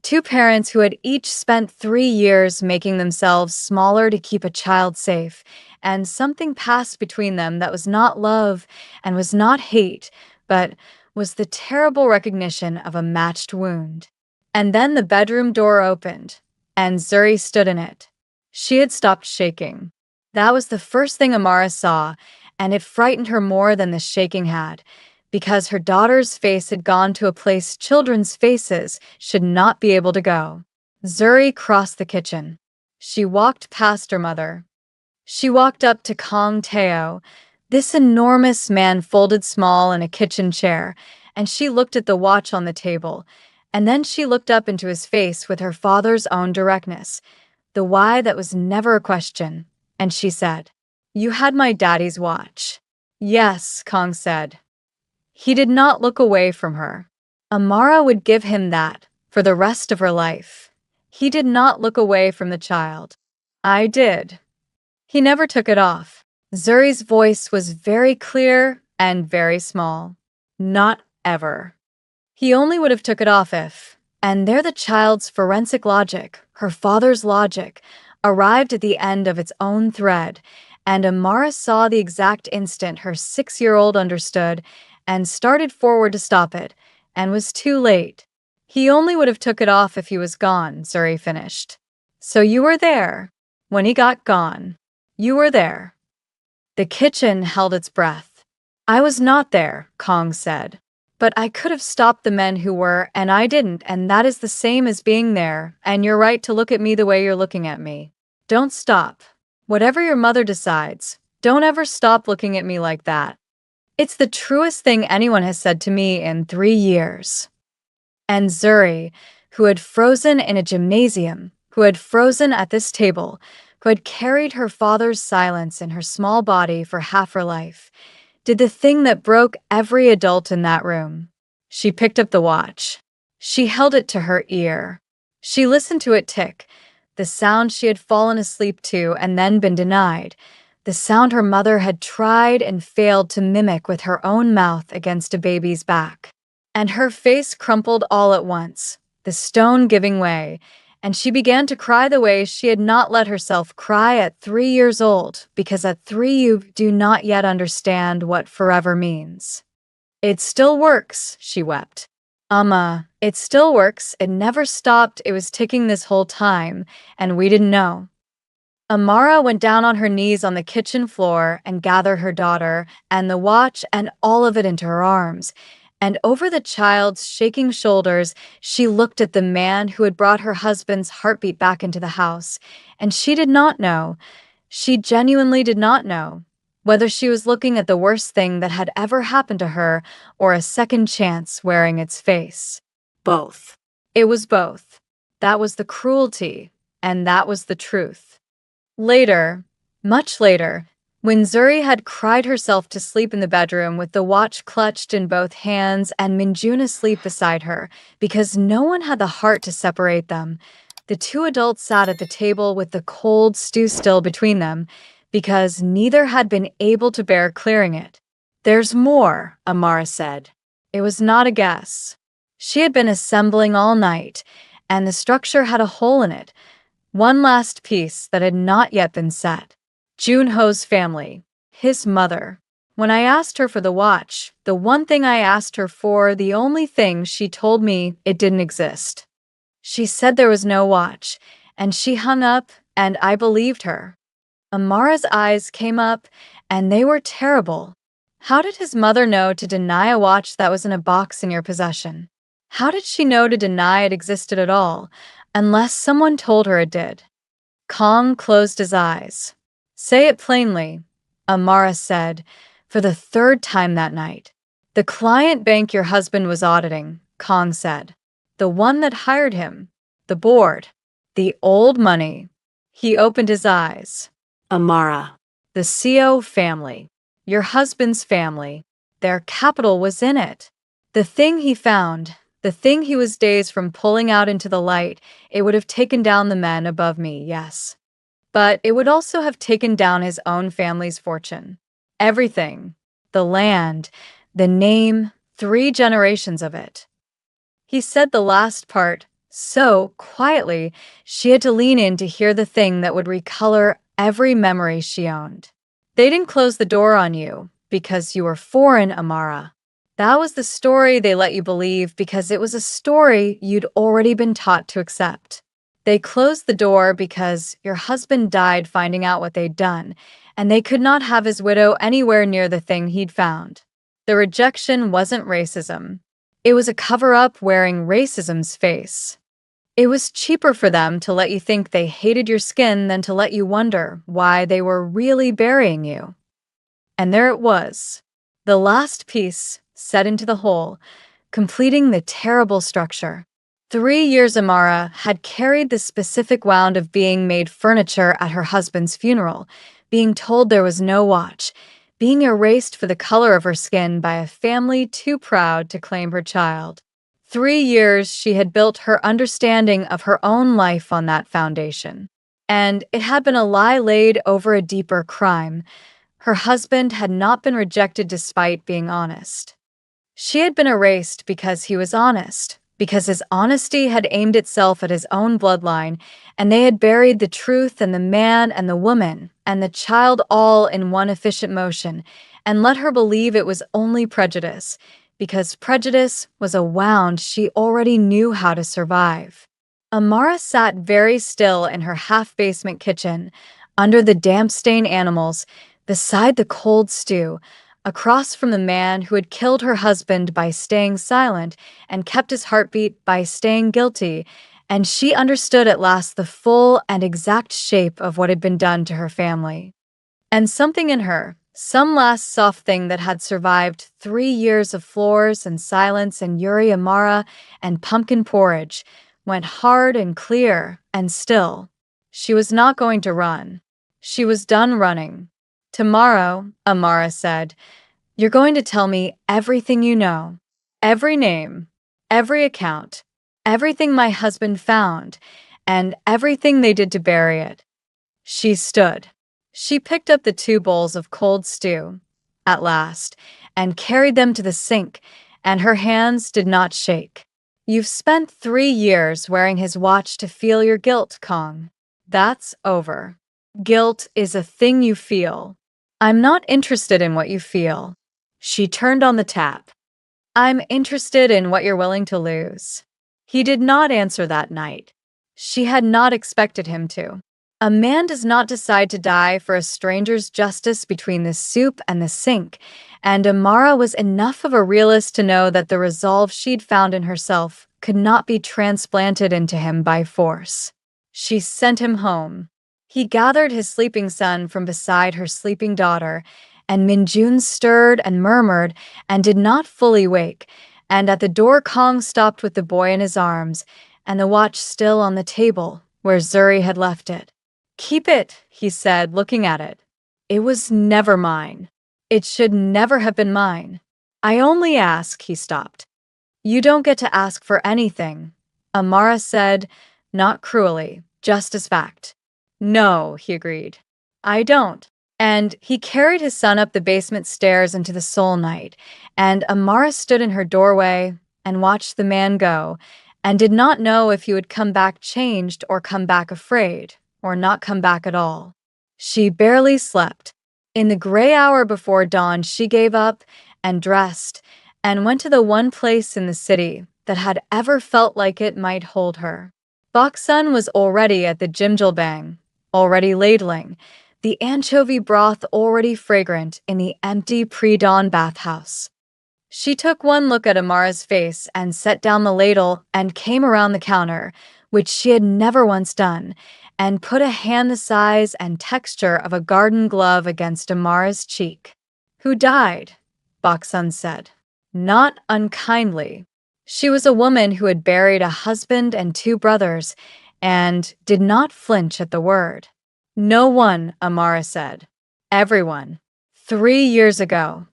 Two parents who had each spent 3 years making themselves smaller to keep a child safe, and something passed between them that was not love and was not hate, but was the terrible recognition of a matched wound. And then the bedroom door opened, and Zuri stood in it. She had stopped shaking. That was the first thing Amara saw, and it frightened her more than the shaking had, because her daughter's face had gone to a place children's faces should not be able to go. Zuri crossed the kitchen. She walked past her mother. She walked up to Kong Teo, this enormous man folded small in a kitchen chair, and she looked at the watch on the table, and then she looked up into his face with her father's own directness, the why that was never a question, and she said, "You had my daddy's watch." "Yes," Kong said. He did not look away from her. Amara would give him that for the rest of her life. He did not look away from the child. "I did." He never took it off. Zuri's voice was very clear and very small. "Not ever." He only would have took it off if, and there the child's forensic logic, her father's logic, arrived at the end of its own thread, and Amara saw the exact instant her 6-year-old understood and started forward to stop it, and was too late. He only would have took it off if he was gone, Zuri finished. "So you were there. When he got gone. You were there." The kitchen held its breath. "I was not there," Kong said. "But I could have stopped the men who were, and I didn't, and that is the same as being there, and you're right to look at me the way you're looking at me. Don't stop. Whatever your mother decides, don't ever stop looking at me like that. It's the truest thing anyone has said to me in 3 years." And Zuri, who had frozen in a gymnasium, who had frozen at this table, who had carried her father's silence in her small body for half her life, did the thing that broke every adult in that room. She picked up the watch. She held it to her ear. She listened to it tick, the sound she had fallen asleep to and then been denied, the sound her mother had tried and failed to mimic with her own mouth against a baby's back. And her face crumpled all at once, the stone giving way, and she began to cry the way she had not let herself cry at 3 years old, because at 3 you do not yet understand what forever means. "It still works," she wept. It still works. It never stopped. It was ticking this whole time, and we didn't know." Amara went down on her knees on the kitchen floor and gathered her daughter and the watch and all of it into her arms, and over the child's shaking shoulders, she looked at the man who had brought her husband's heartbeat back into the house, and she did not know, she genuinely did not know, whether she was looking at the worst thing that had ever happened to her or a second chance wearing its face. Both. It was both. That was the cruelty, and that was the truth. Later, much later, when Zuri had cried herself to sleep in the bedroom with the watch clutched in both hands and Minjun asleep beside her, because no one had the heart to separate them, the two adults sat at the table with the cold stew still between them, because neither had been able to bear clearing it. "There's more," Amara said. It was not a guess. She had been assembling all night, and the structure had a hole in it, one last piece that had not yet been set. Junho's family, his mother. When I asked her for the watch, the one thing I asked her for, the only thing, she told me it didn't exist. She said there was no watch, and she hung up, and I believed her. Amara's eyes came up, and they were terrible. How did his mother know to deny a watch that was in a box in your possession? How did she know to deny it existed at all, unless someone told her it did? Kong closed his eyes. "Say it plainly," Amara said, for the third time that night. "The client bank your husband was auditing," Kong said. "The one that hired him. The board. The old money." He opened his eyes. Amara. "The CO family. Your husband's family. Their capital was in it. The thing he found, the thing he was days from pulling out into the light, it would have taken down the men above me, yes. But it would also have taken down his own family's fortune. Everything. The land, the name, 3 generations of it. He said the last part so quietly she had to lean in to hear the thing that would recolor every memory she owned. They didn't close the door on you because you were foreign, Amara. That was the story they let you believe because it was a story you'd already been taught to accept. They closed the door because your husband died finding out what they'd done, and they could not have his widow anywhere near the thing he'd found. The rejection wasn't racism. It was a cover-up wearing racism's face. It was cheaper for them to let you think they hated your skin than to let you wonder why they were really burying you. And there it was, the last piece set into the hole, completing the terrible structure. 3 years Amara had carried the specific wound of being made furniture at her husband's funeral, being told there was no watch, being erased for the color of her skin by a family too proud to claim her child. 3 years she had built her understanding of her own life on that foundation. And it had been a lie laid over a deeper crime. Her husband had not been rejected despite being honest. She had been erased because he was honest, because his honesty had aimed itself at his own bloodline, and they had buried the truth and the man and the woman and the child all in one efficient motion, and let her believe it was only prejudice, because prejudice was a wound she already knew how to survive. Amara sat very still in her half-basement kitchen, under the damp-stained animals, beside the cold stew, across from the man who had killed her husband by staying silent and kept his heartbeat by staying guilty, and she understood at last the full and exact shape of what had been done to her family. And something in her, some last soft thing that had survived 3 years of floors and silence and Yuri Amara and pumpkin porridge, went hard and clear and still. She was not going to run. She was done running. Tomorrow, Amara said, you're going to tell me everything you know, every name, every account, everything my husband found, and everything they did to bury it. She stood. She picked up the 2 bowls of cold stew, at last, and carried them to the sink, and her hands did not shake. You've spent 3 years wearing his watch to feel your guilt, Kong. That's over. Guilt is a thing you feel. I'm not interested in what you feel. She turned on the tap. I'm interested in what you're willing to lose. He did not answer that night. She had not expected him to. A man does not decide to die for a stranger's justice between the soup and the sink, and Amara was enough of a realist to know that the resolve she'd found in herself could not be transplanted into him by force. She sent him home. He gathered his sleeping son from beside her sleeping daughter, and Minjun stirred and murmured and did not fully wake, and at the door Kong stopped with the boy in his arms, and the watch still on the table where Zuri had left it. Keep it, he said, looking at it. It was never mine. It should never have been mine. I only ask, he stopped. You don't get to ask for anything, Amara said, not cruelly, just as fact. No, he agreed. I don't. And he carried his son up the basement stairs into the soul night, and Amara stood in her doorway and watched the man go, and did not know if he would come back changed or come back afraid, or not come back at all. She barely slept. In the gray hour before dawn, she gave up and dressed and went to the one place in the city that had ever felt like it might hold her. Boksun was already at the Jimjilbang, already ladling, the anchovy broth already fragrant in the empty pre-dawn bathhouse. She took one look at Amara's face and set down the ladle and came around the counter, which she had never once done, and put a hand the size and texture of a garden glove against Amara's cheek. Who died? Boksun said. Not unkindly. She was a woman who had buried a husband and 2 brothers, and did not flinch at the word. No one, Amara said. Everyone. 3 years ago.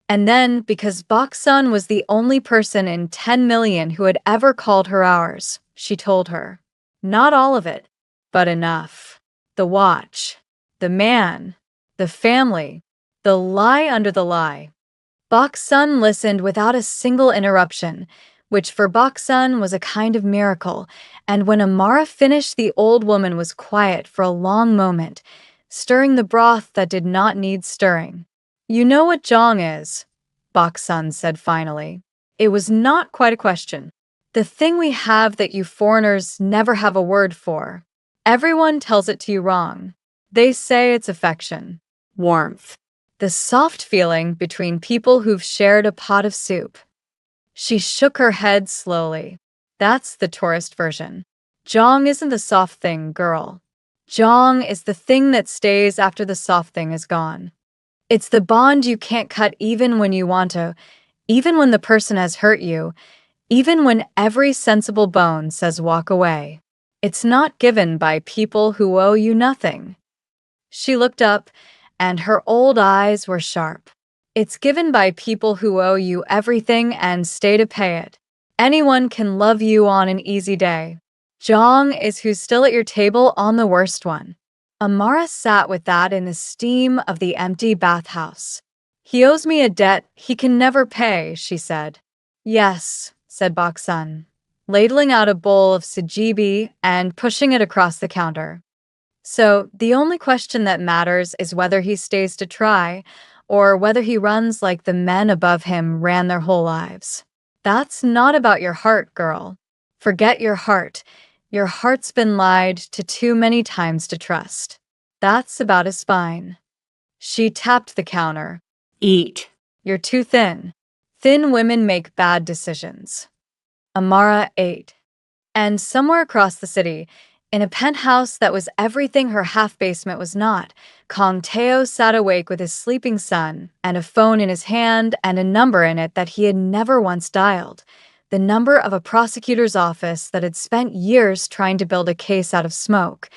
And then, because Boksun was the only person in 10 million who had ever called her ours, she told her. Not all of it, but enough. The watch. The man. The family. The lie under the lie. Bok Sun listened without a single interruption, which for Bok Sun was a kind of miracle, and when Amara finished, the old woman was quiet for a long moment, stirring the broth that did not need stirring. You know what Jong is, Bok Sun said finally. It was not quite a question. The thing we have that you foreigners never have a word for. Everyone tells it to you wrong. They say it's affection. Warmth. The soft feeling between people who've shared a pot of soup. She shook her head slowly. That's the tourist version. Jong isn't the soft thing, girl. Jong is the thing that stays after the soft thing is gone. It's the bond you can't cut even when you want to, even when the person has hurt you, even when every sensible bone says walk away. It's not given by people who owe you nothing. She looked up, and her old eyes were sharp. It's given by people who owe you everything and stay to pay it. Anyone can love you on an easy day. Jong is who's still at your table on the worst one. Amara sat with that in the steam of the empty bathhouse. He owes me a debt he can never pay, she said. Yes, said Bok Sun, ladling out a bowl of sajibi and pushing it across the counter. So, the only question that matters is whether he stays to try, or whether he runs like the men above him ran their whole lives. That's not about your heart, girl. Forget your heart. Your heart's been lied to too many times to trust. That's about his spine. She tapped the counter. Eat. You're too thin. Thin women make bad decisions. Amara ate. And somewhere across the city, in a penthouse that was everything her half-basement was not, Kong Teo sat awake with his sleeping son and a phone in his hand and a number in it that he had never once dialed, the number of a prosecutor's office that had spent years trying to build a case out of smoke.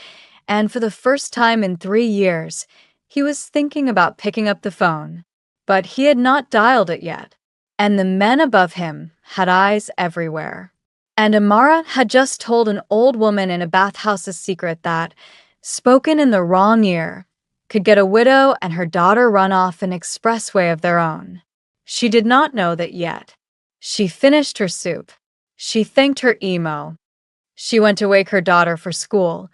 And for the first time in 3 years, he was thinking about picking up the phone. But he had not dialed it yet. And the men above him had eyes everywhere. And Amara had just told an old woman in a bathhouse a secret that, spoken in the wrong ear, could get a widow and her daughter run off an expressway of their own. She did not know that yet. She finished her soup. She thanked her emo. She went to wake her daughter for school,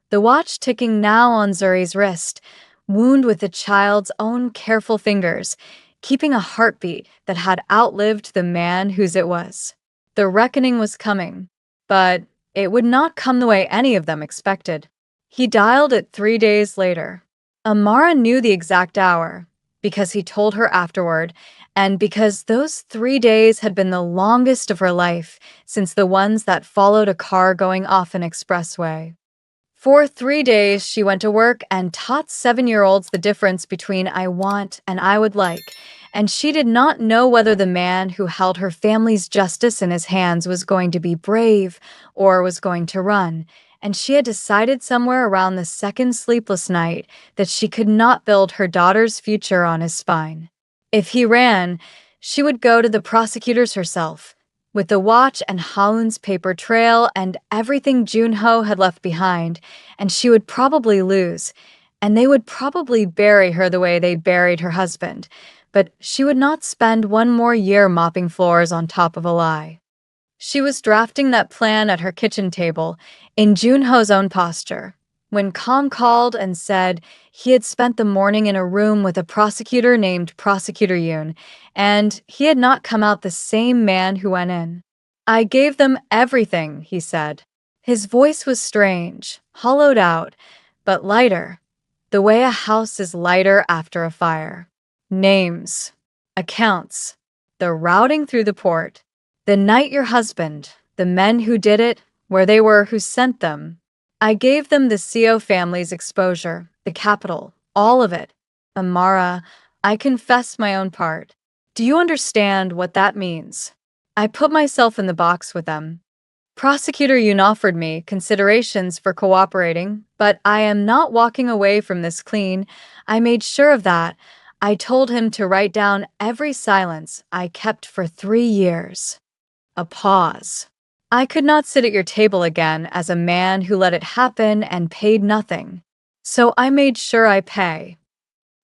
the watch ticking now on Zuri's wrist, wound with the child's own careful fingers, keeping a heartbeat that had outlived the man whose it was. The reckoning was coming, but it would not come the way any of them expected. He dialed it 3 days later. Amara knew the exact hour, because he told her afterward, and because those 3 days had been the longest of her life since the ones that followed a car going off an expressway. For 3 days, she went to work and taught 7-year-olds the difference between I want and I would like, and she did not know whether the man who held her family's justice in his hands was going to be brave or was going to run, and she had decided somewhere around the second sleepless night that she could not build her daughter's future on his spine. If he ran, she would go to the prosecutors herself, with the watch and Holland's paper trail and everything Junho had left behind, and she would probably lose, and they would probably bury her the way they buried her husband, but she would not spend 1 more year mopping floors on top of a lie. She was drafting that plan at her kitchen table, in Junho's own posture, when Kong called and said he had spent the morning in a room with a prosecutor named Prosecutor Yoon, and he had not come out the same man who went in. I gave them everything, he said. His voice was strange, hollowed out, but lighter, the way a house is lighter after a fire. Names, accounts, the routing through the port, the night your husband, the men who did it, where they were who sent them. I gave them the CO family's exposure, the capital, all of it. Amara, I confess my own part. Do you understand what that means? I put myself in the box with them. Prosecutor Yoon offered me considerations for cooperating, but I am not walking away from this clean. I made sure of that. I told him to write down every silence I kept for 3 years. A pause. I could not sit at your table again as a man who let it happen and paid nothing. So I made sure I pay.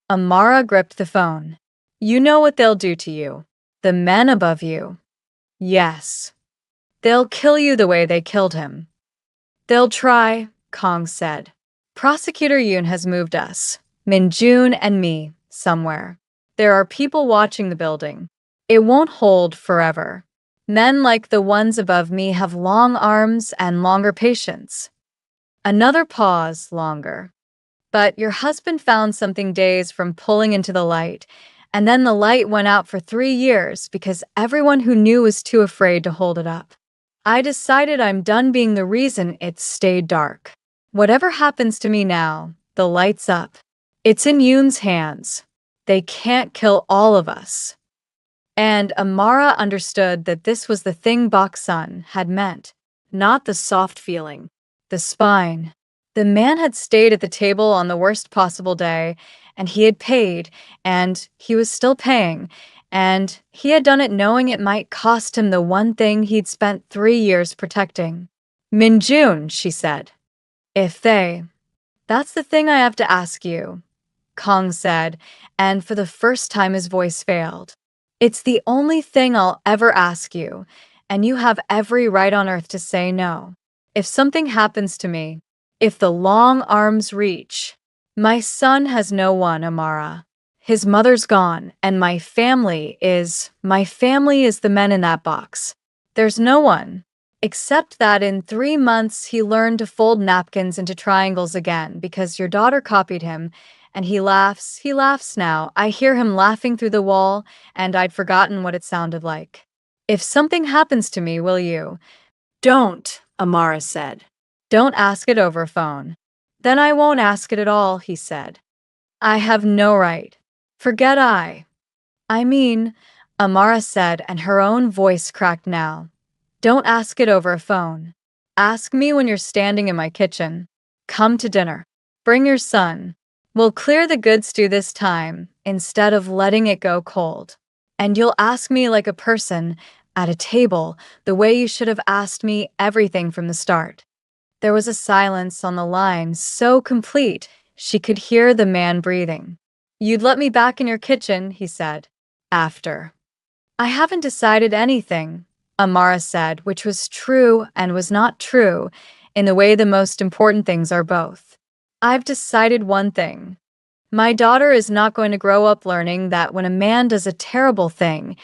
Amara gripped the phone. You know what they'll do to you. The men above you. Yes. They'll kill you the way they killed him. They'll try, Kong said. Prosecutor Yoon has moved us, Min-jun and me, somewhere. There are people watching the building. It won't hold forever. Men like the ones above me have long arms and longer patience. Another pause, longer. But your husband found something days from pulling into the light, and then the light went out for 3 years because everyone who knew was too afraid to hold it up. I decided I'm done being the reason it stayed dark. Whatever happens to me now, the light's up. It's in Yoon's hands. They can't kill all of us. And Amara understood that this was the thing Bok-sun had meant, not the soft feeling, the spine. The man had stayed at the table on the worst possible day, and he had paid, and he was still paying, and he had done it knowing it might cost him the one thing he'd spent 3 years protecting. Min-jun, she said. That's the thing I have to ask you, Kong said, and for the first time his voice failed. It's the only thing I'll ever ask you, and you have every right on earth to say no. If something happens to me, if the long arms reach, my son has no one, Amara. His mother's gone, and my family is the men in that box. There's no one. Except that in 3 months he learned to fold napkins into triangles again because your daughter copied him, and he laughs now. I hear him laughing through the wall, and I'd forgotten what it sounded like. If something happens to me, will you? Don't, Amara said. Don't ask it over phone. Then I won't ask it at all, he said. I have no right. Forget I mean, Amara said, and her own voice cracked now. Don't ask it over a phone. Ask me when you're standing in my kitchen. Come to dinner. Bring your son. We'll clear the good stew this time, instead of letting it go cold. And you'll ask me like a person, at a table, the way you should have asked me everything from the start. There was a silence on the line so complete she could hear the man breathing. You'd let me back in your kitchen, he said. After. I haven't decided anything, Amara said, which was true and was not true, in the way the most important things are both. I've decided one thing. My daughter is not going to grow up learning that when a man does a terrible thing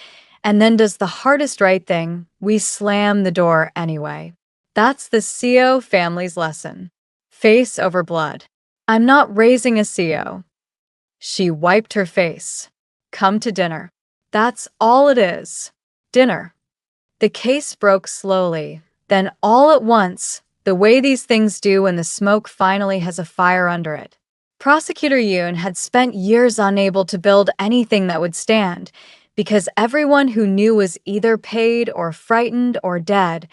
and then does the hardest right thing, we slam the door anyway. That's the CO family's lesson. Face over blood. I'm not raising a CO. She wiped her face. Come to dinner. That's all it is. Dinner. The case broke slowly, then all at once, the way these things do when the smoke finally has a fire under it. Prosecutor Yoon had spent years unable to build anything that would stand, because everyone who knew was either paid or frightened or dead,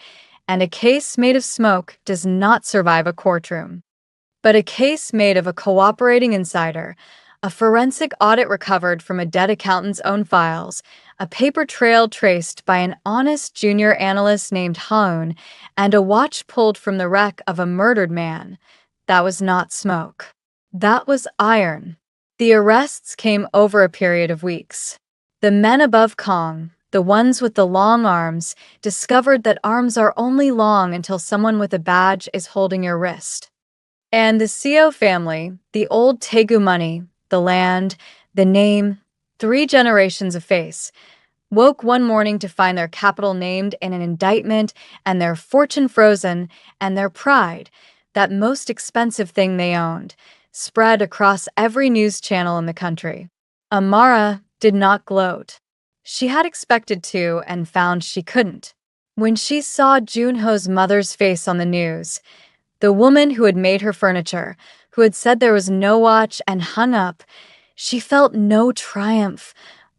and a case made of smoke does not survive a courtroom. But a case made of a cooperating insider, a forensic audit recovered from a dead accountant's own files, a paper trail traced by an honest junior analyst named Haun, and a watch pulled from the wreck of a murdered man. That was not smoke. That was iron. The arrests came over a period of weeks. The men above Kong, the ones with the long arms, discovered that arms are only long until someone with a badge is holding your wrist. And the CO family, the old Taegu money, the land, the name, 3 generations of face, woke one morning to find their capital named in an indictment and their fortune frozen and their pride, that most expensive thing they owned, spread across every news channel in the country. Amara did not gloat. She had expected to and found she couldn't. When she saw Junho's mother's face on the news, the woman who had made her furniture, who had said there was no watch and hung up, she felt no triumph,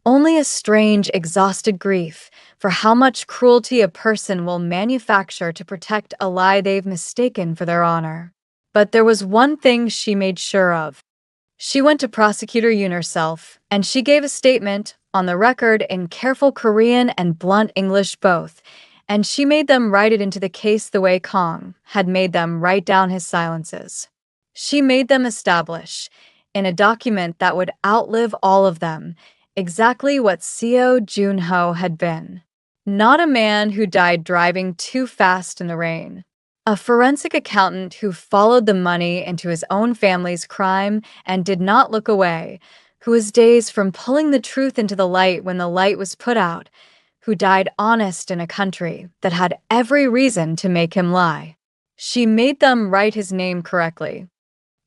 only a strange, exhausted grief for how much cruelty a person will manufacture to protect a lie they've mistaken for their honor. But there was one thing she made sure of. She went to Prosecutor Yoon herself, and she gave a statement, on the record in careful Korean and blunt English both, and she made them write it into the case the way Kong had made them write down his silences. She made them establish, in a document that would outlive all of them, exactly what Seo Junho had been. Not a man who died driving too fast in the rain. A forensic accountant who followed the money into his own family's crime and did not look away, who was days from pulling the truth into the light when the light was put out, who died honest in a country that had every reason to make him lie. She made them write his name correctly.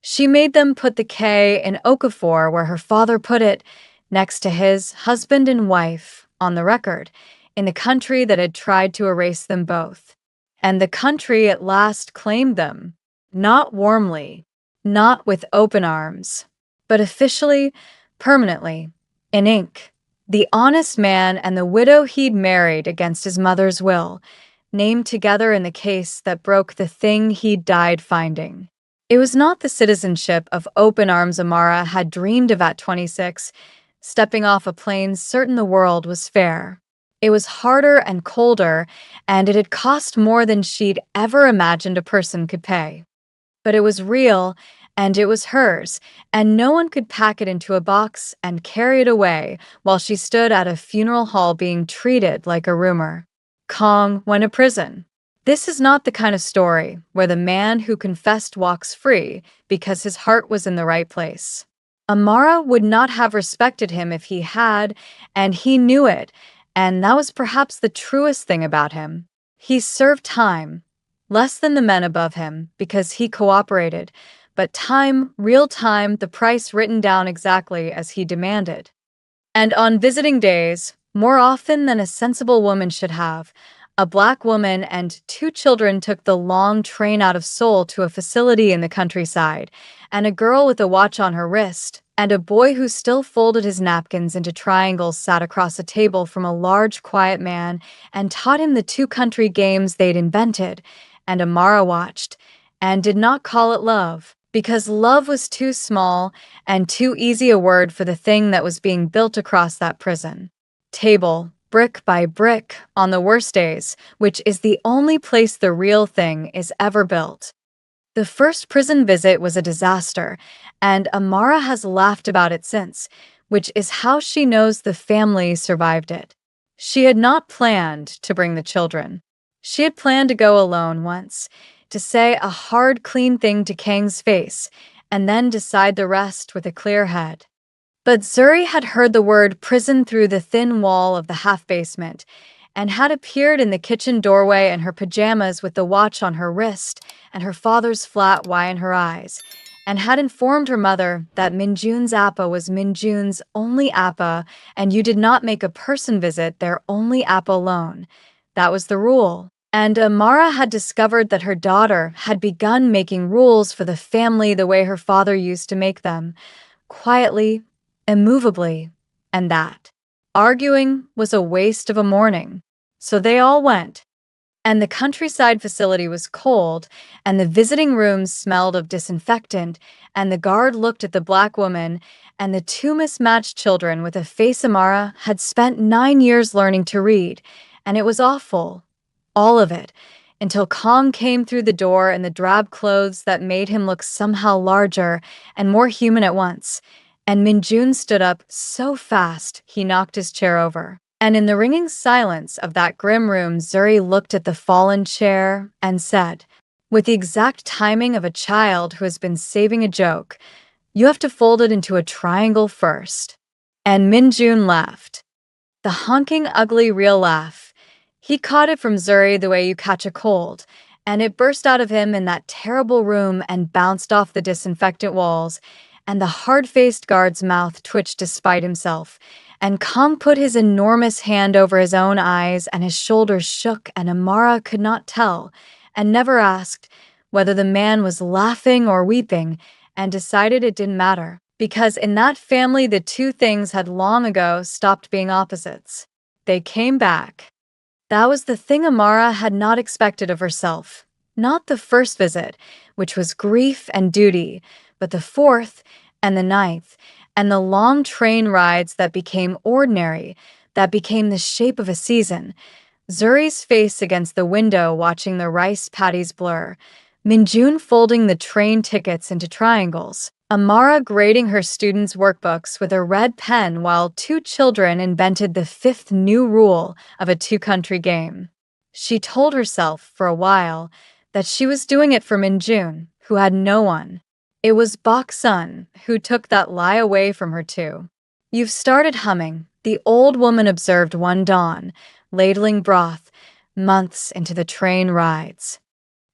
She made them put the K in Okafor where her father put it, next to his husband and wife, on the record, in the country that had tried to erase them both. And the country at last claimed them, not warmly, not with open arms, but officially, permanently, in ink. The honest man and the widow he'd married against his mother's will, named together in the case that broke the thing he'd died finding. It was not the citizenship of open arms Amara had dreamed of at 26, stepping off a plane certain the world was fair. It was harder and colder, and it had cost more than she'd ever imagined a person could pay. But it was real, and it was hers, and no one could pack it into a box and carry it away while she stood at a funeral hall being treated like a rumor. Kong went to prison. This is not the kind of story where the man who confessed walks free because his heart was in the right place. Amara would not have respected him if he had, and he knew it, and that was perhaps the truest thing about him. He served time, less than the men above him, because he cooperated, but time, real time, the price written down exactly as he demanded. And on visiting days, more often than a sensible woman should have, a black woman and 2 children took the long train out of Seoul to a facility in the countryside, and a girl with a watch on her wrist, and a boy who still folded his napkins into triangles sat across a table from a large, quiet man and taught him the 2 country games they'd invented, and Amara watched, and did not call it love, because love was too small and too easy a word for the thing that was being built across that prison table, brick by brick, on the worst days, which is the only place the real thing is ever built. The first prison visit was a disaster, and Amara has laughed about it since, which is how she knows the family survived it. She had not planned to bring the children. She had planned to go alone once, to say a hard, clean thing to Kang's face, and then decide the rest with a clear head. But Zuri had heard the word prison through the thin wall of the half-basement, and had appeared in the kitchen doorway in her pajamas with the watch on her wrist and her father's flat Y in her eyes, and had informed her mother that Minjun's appa was Minjun's only appa, and you did not make a person visit their only appa alone. That was the rule. And Amara had discovered that her daughter had begun making rules for the family the way her father used to make them, quietly, immovably, and that arguing was a waste of a morning. So they all went. And the countryside facility was cold, and the visiting rooms smelled of disinfectant, and the guard looked at the black woman and the 2 mismatched children with a face Amara had spent 9 years learning to read, and it was awful. All of it, until Kong came through the door in the drab clothes that made him look somehow larger and more human at once, and Minjun stood up so fast he knocked his chair over. And in the ringing silence of that grim room, Zuri looked at the fallen chair and said, with the exact timing of a child who has been saving a joke, "You have to fold it into a triangle first." And Minjun laughed. The honking, ugly, real laugh. He caught it from Zuri the way you catch a cold, and it burst out of him in that terrible room and bounced off the disinfectant walls, and the hard-faced guard's mouth twitched despite himself, and Kong put his enormous hand over his own eyes and his shoulders shook, and Amara could not tell, and never asked, whether the man was laughing or weeping, and decided it didn't matter, because in that family the 2 things had long ago stopped being opposites. They came back. That was the thing Amara had not expected of herself. Not the first visit, which was grief and duty, but the 4th and the 9th, and the long train rides that became ordinary, that became the shape of a season. Zuri's face against the window watching the rice patties blur, Minjun folding the train tickets into triangles, Amara grading her students' workbooks with a red pen while two children invented the fifth new rule of a two-country game. She told herself, for a while, that she was doing it for Minjun, who had no one. It was Bok-sun who took that lie away from her too. "You've started humming," the old woman observed one dawn, ladling broth, months into the train rides.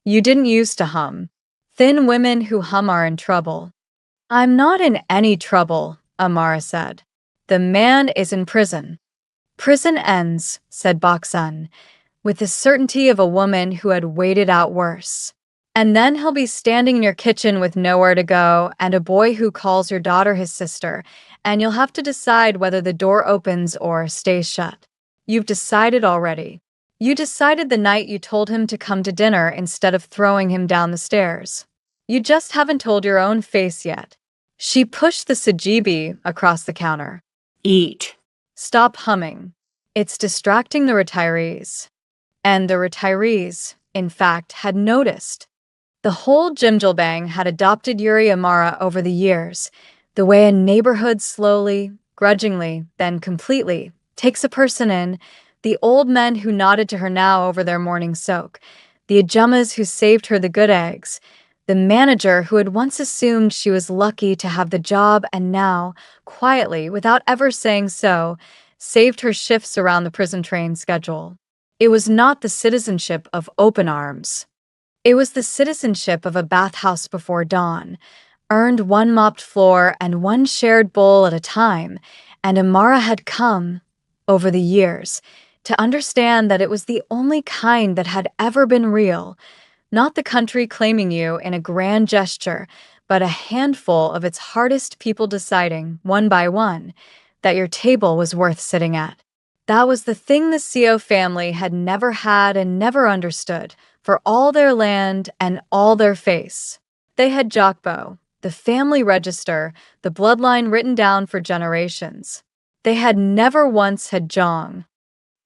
"You didn't used to hum. Thin women who hum are in trouble." "I'm not in any trouble," Amara said. "The man is in prison." "Prison ends," said Bok-sun, with the certainty of a woman who had waited out worse. "And then he'll be standing in your kitchen with nowhere to go and a boy who calls your daughter his sister, and you'll have to decide whether the door opens or stays shut. You've decided already. You decided the night you told him to come to dinner instead of throwing him down the stairs. You just haven't told your own face yet." She pushed the sajibi across the counter. Eat. "Stop humming. It's distracting the retirees." And the retirees, in fact, had noticed. The whole Jimjilbang had adopted Yuri Amara over the years, the way a neighborhood slowly, grudgingly, then completely, takes a person in, the old men who nodded to her now over their morning soak, the ajumas who saved her the good eggs, the manager who had once assumed she was lucky to have the job and now, quietly, without ever saying so, saved her shifts around the prison train schedule. It was not the citizenship of open arms. It was the citizenship of a bathhouse before dawn, earned one mopped floor and one shared bowl at a time, and Amara had come, over the years, to understand that it was the only kind that had ever been real, not the country claiming you in a grand gesture, but a handful of its hardest people deciding, one by one, that your table was worth sitting at. That was the thing the Seo family had never had and never understood, for all their land and all their face. They had Jokbo, the family register, the bloodline written down for generations. They had never once had Jong.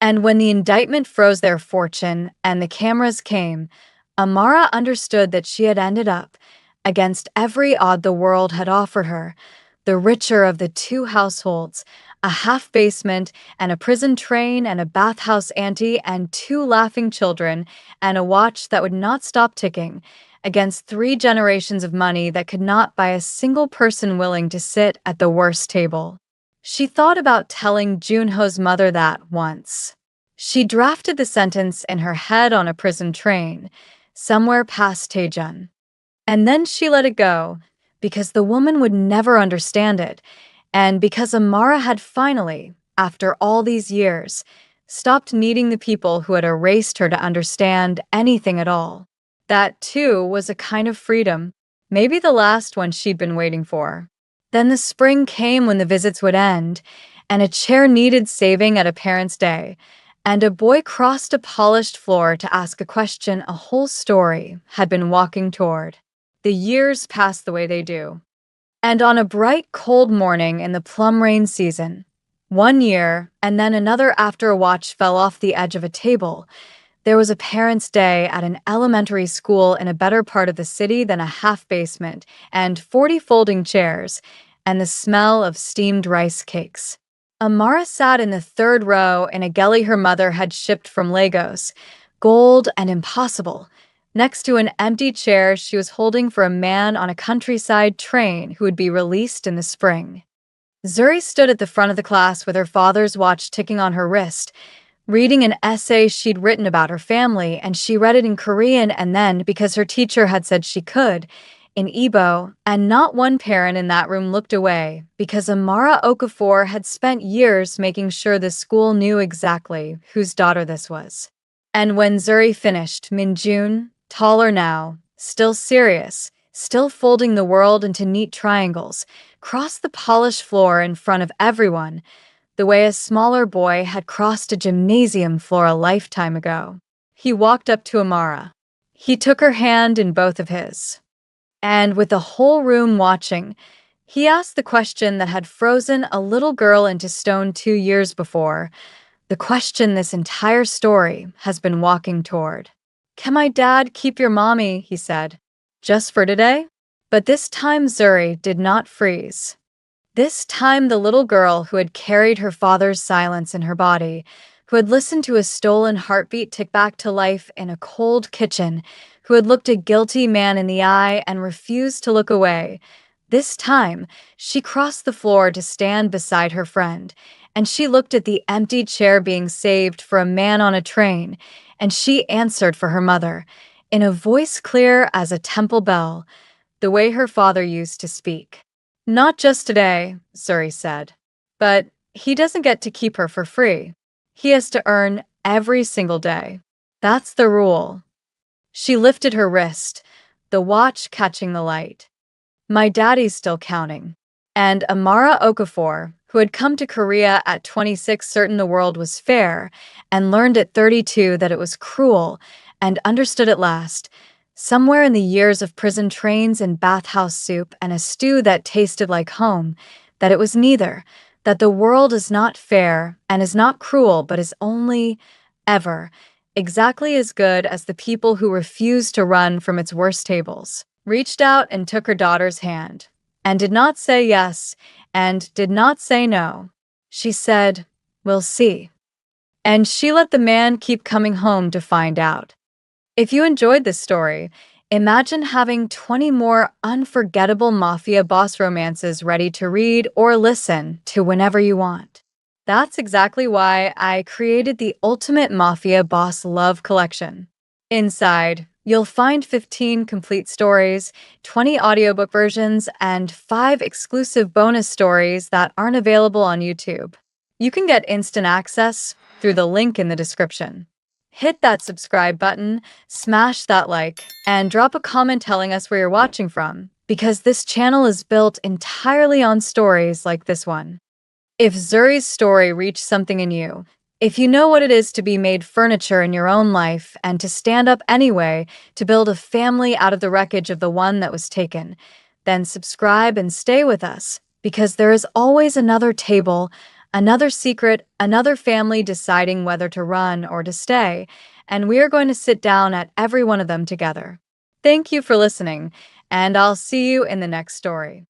And when the indictment froze their fortune and the cameras came, Amara understood that she had ended up, against every odd the world had offered her, the richer of the two households, a half-basement and a prison train and a bathhouse auntie and two laughing children and a watch that would not stop ticking, against 3 generations of money that could not buy a single person willing to sit at the worst table. She thought about telling Junho's mother that once. She drafted the sentence in her head on a prison train, somewhere past Taejun. And then she let it go, because the woman would never understand it, and because Amara had finally, after all these years, stopped needing the people who had erased her to understand anything at all. That, too, was a kind of freedom, maybe the last one she'd been waiting for. Then the spring came when the visits would end, and a chair needed saving at a parent's day, and a boy crossed a polished floor to ask a question a whole story had been walking toward. The years passed the way they do. And on a bright, cold morning in the plum rain season, 1 year and then another after a watch fell off the edge of a table, there was a parents' day at an elementary school in a better part of the city than a half-basement, and 40 folding chairs, and the smell of steamed rice cakes. Amara sat in the 3rd row in a galley her mother had shipped from Lagos, gold and impossible, next to an empty chair she was holding for a man on a countryside train who would be released in the spring. Zuri stood at the front of the class with her father's watch ticking on her wrist, reading an essay she'd written about her family, and she read it in Korean and then, because her teacher had said she could, in Igbo, and not one parent in that room looked away, because Amara Okafor had spent years making sure the school knew exactly whose daughter this was. And when Zuri finished, Minjun, taller now, still serious, still folding the world into neat triangles, crossed the polished floor in front of everyone, the way a smaller boy had crossed a gymnasium floor a lifetime ago. He walked up to Amara. He took her hand in both of his. And with the whole room watching, he asked the question that had frozen a little girl into stone 2 years before, the question this entire story has been walking toward. "Can my dad keep your mommy?" he said. "Just for today?" But this time Zuri did not freeze. This time the little girl who had carried her father's silence in her body, who had listened to a stolen heartbeat tick back to life in a cold kitchen, who had looked a guilty man in the eye and refused to look away, this time she crossed the floor to stand beside her friend, and she looked at the empty chair being saved for a man on a train, and she answered for her mother, in a voice clear as a temple bell, the way her father used to speak. Not just today, Suri said, but he doesn't get to keep her for free. He has to earn every single day. That's the rule. She lifted her wrist, the watch catching the light. My daddy's still counting. And Amara Okafor, who had come to Korea at 26 certain the world was fair, and learned at 32 that it was cruel, and understood at last, somewhere in the years of prison trains and bathhouse soup and a stew that tasted like home, that it was neither, that the world is not fair and is not cruel but is only, ever, exactly as good as the people who refuse to run from its worst tables. Reached out and took her daughter's hand, and did not say yes, and did not say no. She said, "We'll see." And she let the man keep coming home to find out. If you enjoyed this story, imagine having 20 more unforgettable Mafia boss romances ready to read or listen to whenever you want. That's exactly why I created the Ultimate Mafia Boss Love Collection. Inside, you'll find 15 complete stories, 20 audiobook versions, and 5 exclusive bonus stories that aren't available on YouTube. You can get instant access through the link in the description. Hit that subscribe button, smash that like, and drop a comment telling us where you're watching from, because this channel is built entirely on stories like this one. If Zuri's story reached something in you, if you know what it is to be made furniture in your own life and to stand up anyway to build a family out of the wreckage of the one that was taken, then subscribe and stay with us, because there is always another table, another secret, another family deciding whether to run or to stay, and we are going to sit down at every one of them together. Thank you for listening, and I'll see you in the next story.